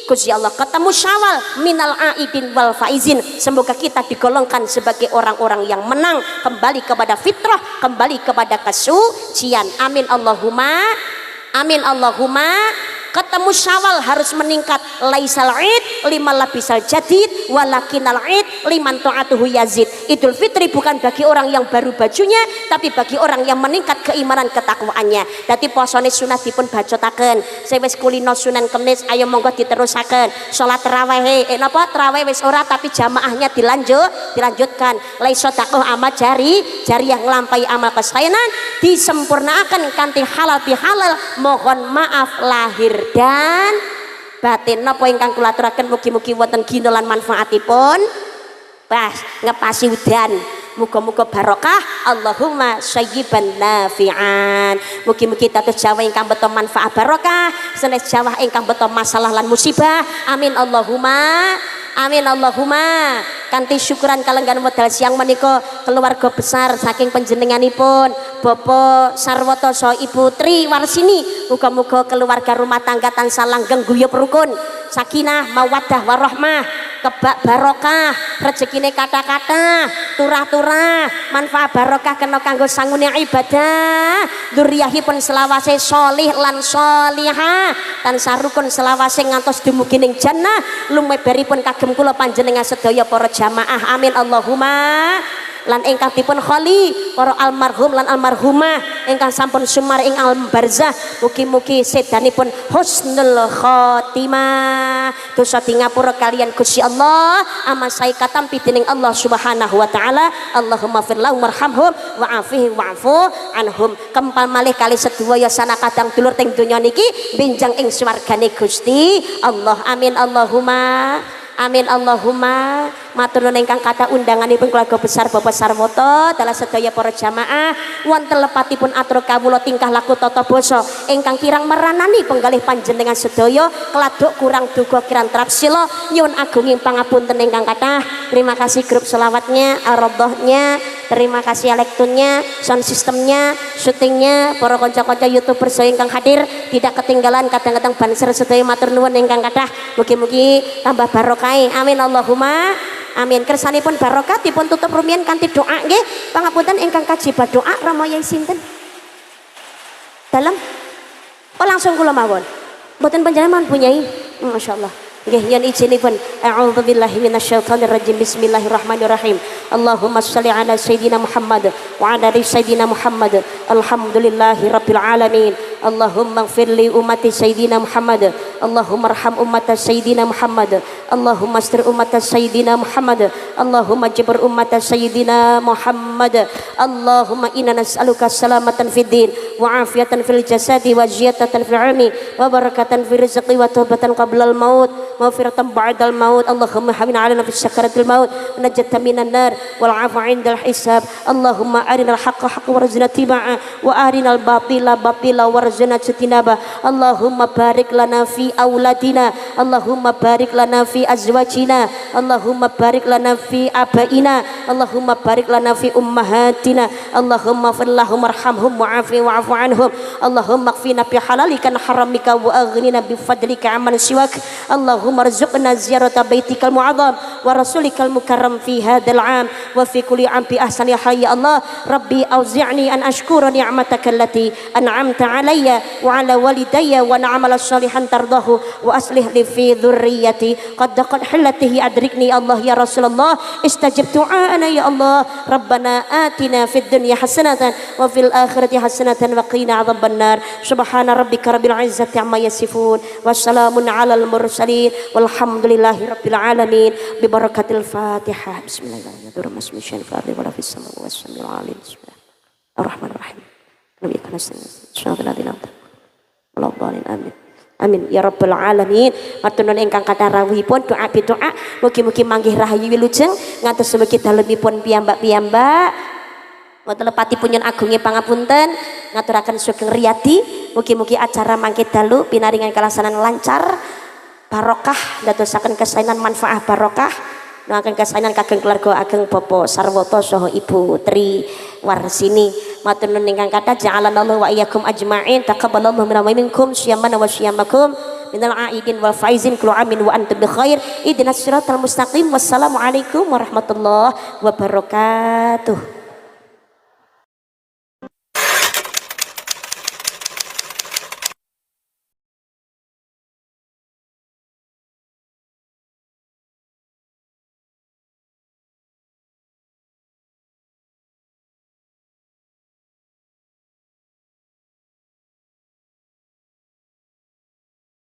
Speaker 1: Allah. Ketemu Syawal minal aidin wal faizin, semoga kita digolongkan sebagai orang-orang yang menang, kembali kepada fitrah, kembali kepada kesucian. Amin Allahumma. Amin Allahumma. Ketemu Syawal harus meningkat. Laisal id liman labisal jadid walakinal id liman ta'atuhu yazid. Idul Fitri bukan bagi orang yang baru bajunya, tapi bagi orang yang meningkat keimanan ketakwaannya. Dadi posone sunah dipun bacotaken. Sing wis kulino Sunan Kemis ayo monggo diterusaken. Salat tarawih napa tarawih wis ora tapi jamaahnya dilanjutkan. Laisa taqwa amal jariyah nglampahi amal kesaenan disempurnakan kanthi halal bihalal. Mohon maaf lahir dan batin. Napa ingkang kula aturaken mugi-mugi wonten gina lan manfaatipun. Pas ngepasi udan, muga-muga barokah. Allahumma sayyiban nafi'an. Mugi-mugi dados jawah ingkang beto manfaat barokah, sanes jawah ingkang beto masalah lan musibah. Amin Allahumma. Amin Allahumma. Kanthi syukuran kalenggan modal siang menika keluarga besar saking panjenenganipun Bapak Sarwoto saha Ibu Tri Warsini, muga-muga keluarga rumah tangga tansah langgeng guyub rukun, sakinah mawaddah warahmah, kebak barokah, rezekine kata-kata, turah-turah, manfaat barokah kena kanggo sangune ibadah, dzurriyyahipun selawase sholih lan sholihah, tansah rukun selawase ngantos dumugi ning jannah, lumebaripun kagem kula panjenengan sedaya para jamaah. Amin Allahumma. Lan ingkang dipun kholi para almarhum lan almarhumah ingkang sampun sumar ing alam barzah, mugi-mugi sedanipun husnul khotimah, dosa di ngapura kalian Gusti Allah, amal sae katampi dening Allah Subhanahu wa taala. Allahumma fir lahum warhamhum wa'afihi wa'fu anhum. Kempal malih kali sedaya sana kadang dulur teng donya niki benjang ing swargane Gusti Allah. Amin Allahumma. Amin Allahumma. Matur nuwun ingkang kathah undanganipun keluarga besar Bapak Sarwoto dalah sedaya para jamaah wonten lepatipun atur kawula tingkah laku tata basa ingkang kirang meranani penggalih panjenengan sedaya keladuk kurang duga kirang trapsila nyuwun agunging pangapunten ingkang kathah. Terima kasih grup selawatnya, arodohnya, terima kasih elektunnya, sound systemnya, syutingnya, para kanca-kanca YouTuber saya ingkang hadir tidak ketinggalan kadang-kadang banser sedaya matur nuwun ingkang kathah. Mugi-mugi tambah barokah. Amin Allahumma. Amin. Kersanipun barokah dipun tutup rumiyin kanthi doa nggih. Pangapunten ingkang kajibat doa rama yai sinten? Dalam oh langsung kula mawon. Mboten panjenengan punyai. Masyaallah. Nggih yen izinipun a'udzubillahi minasyaitonir rajim. Bismillahirrahmanirrahim. Allahumma shalli ala sayidina Muhammad wa ala ali sayidina Muhammad. Alhamdulillahi rabbil alamin. Allahumma ighfir li ummati sayidina Muhammad. Allahumma arham ummata sayidina Muhammad. Allahumma astir ummata sayidina Muhammad. Allahumma jibr ummata sayidina Muhammad. Allahumma inna nas'aluka salamatan fid din wa afiyatan fil jasadi wa ziyadatan fil ilmi wa barakatan fil rizqi wa taubatan qabla al maut maghfiratan ba'dal maut. Allahumma hawwin 'alaina fi sakaratil maut wa najjata minan nar wal 'afwa 'indal hisab. Allahumma arinal haqqa haqqan warzuqna tibaa wa arinal batila batila warzuqna ijtinaba. Allahumma barik lana fi auladina. Allahumma barik lana fi azwajina. Allahumma barik lana fi abaina. Allahumma barik lana fi ummahatina. Allahumma fir lahum warhamhum wa'afi wa'fu anhum. Allahumma qfina bi halalika haramika wa aghnina bi fadlika amman siwak. Allahumma rzuqna ziyarata baitikal mu'azzam wa rasulikal mukarram fi hadzal 'am wa fi kulli 'am bi ahsani ya Allah. Rabbi auzi'ni an ashkura ni'mataka allati an'amta 'alayya alayya wa ala walidayya wa na'amala sholihan tardahu wa aslih li fi dhurriyyati qad halatihi adrikni Allah ya Rasulullah istajib du'ana ya Allah Rabbana atina fid dunya hasanatan wa fil akhirati hasanatan wa qina adzabannar subhana rabbika rabbil izzati amma yasifun wassalamun alal mursalin walhamdulillahi rabbil alamin bi barakatil fatihah bismillahirrahmanirrahim wa fis samawati was samil alim bismillahirrahmanirrahim nabi kana sallallahu amin amin ya rabbal alamin matur ingkang kathah rawuhipun doa doa mugi-mugi manggih rahayu wilujeng ngantos mugi dalemipun piyambak-piyambak wonten lepatipun nyuwun agunging pangapunten ngaturaken sugeng riyadi mugi-mugi acara mangke dalu pinaringan kalaksanan lancar barokah dadosaken kesainan manfaat barokah nangken kesainan kageng keluarga ageng Bapak Sarwoto saha Ibu Tri Warsini matur nuwun ingkang kathah ja'alanallahu wa iyyakum ajma'in taqabbalallahu minna wa minkum syiyamana wa syiyamakum minal aidin wal faizin kullu amin wa antum bi khair ihdinas siratal mustaqim wassalamu alaikum warahmatullahi wabarakatuh.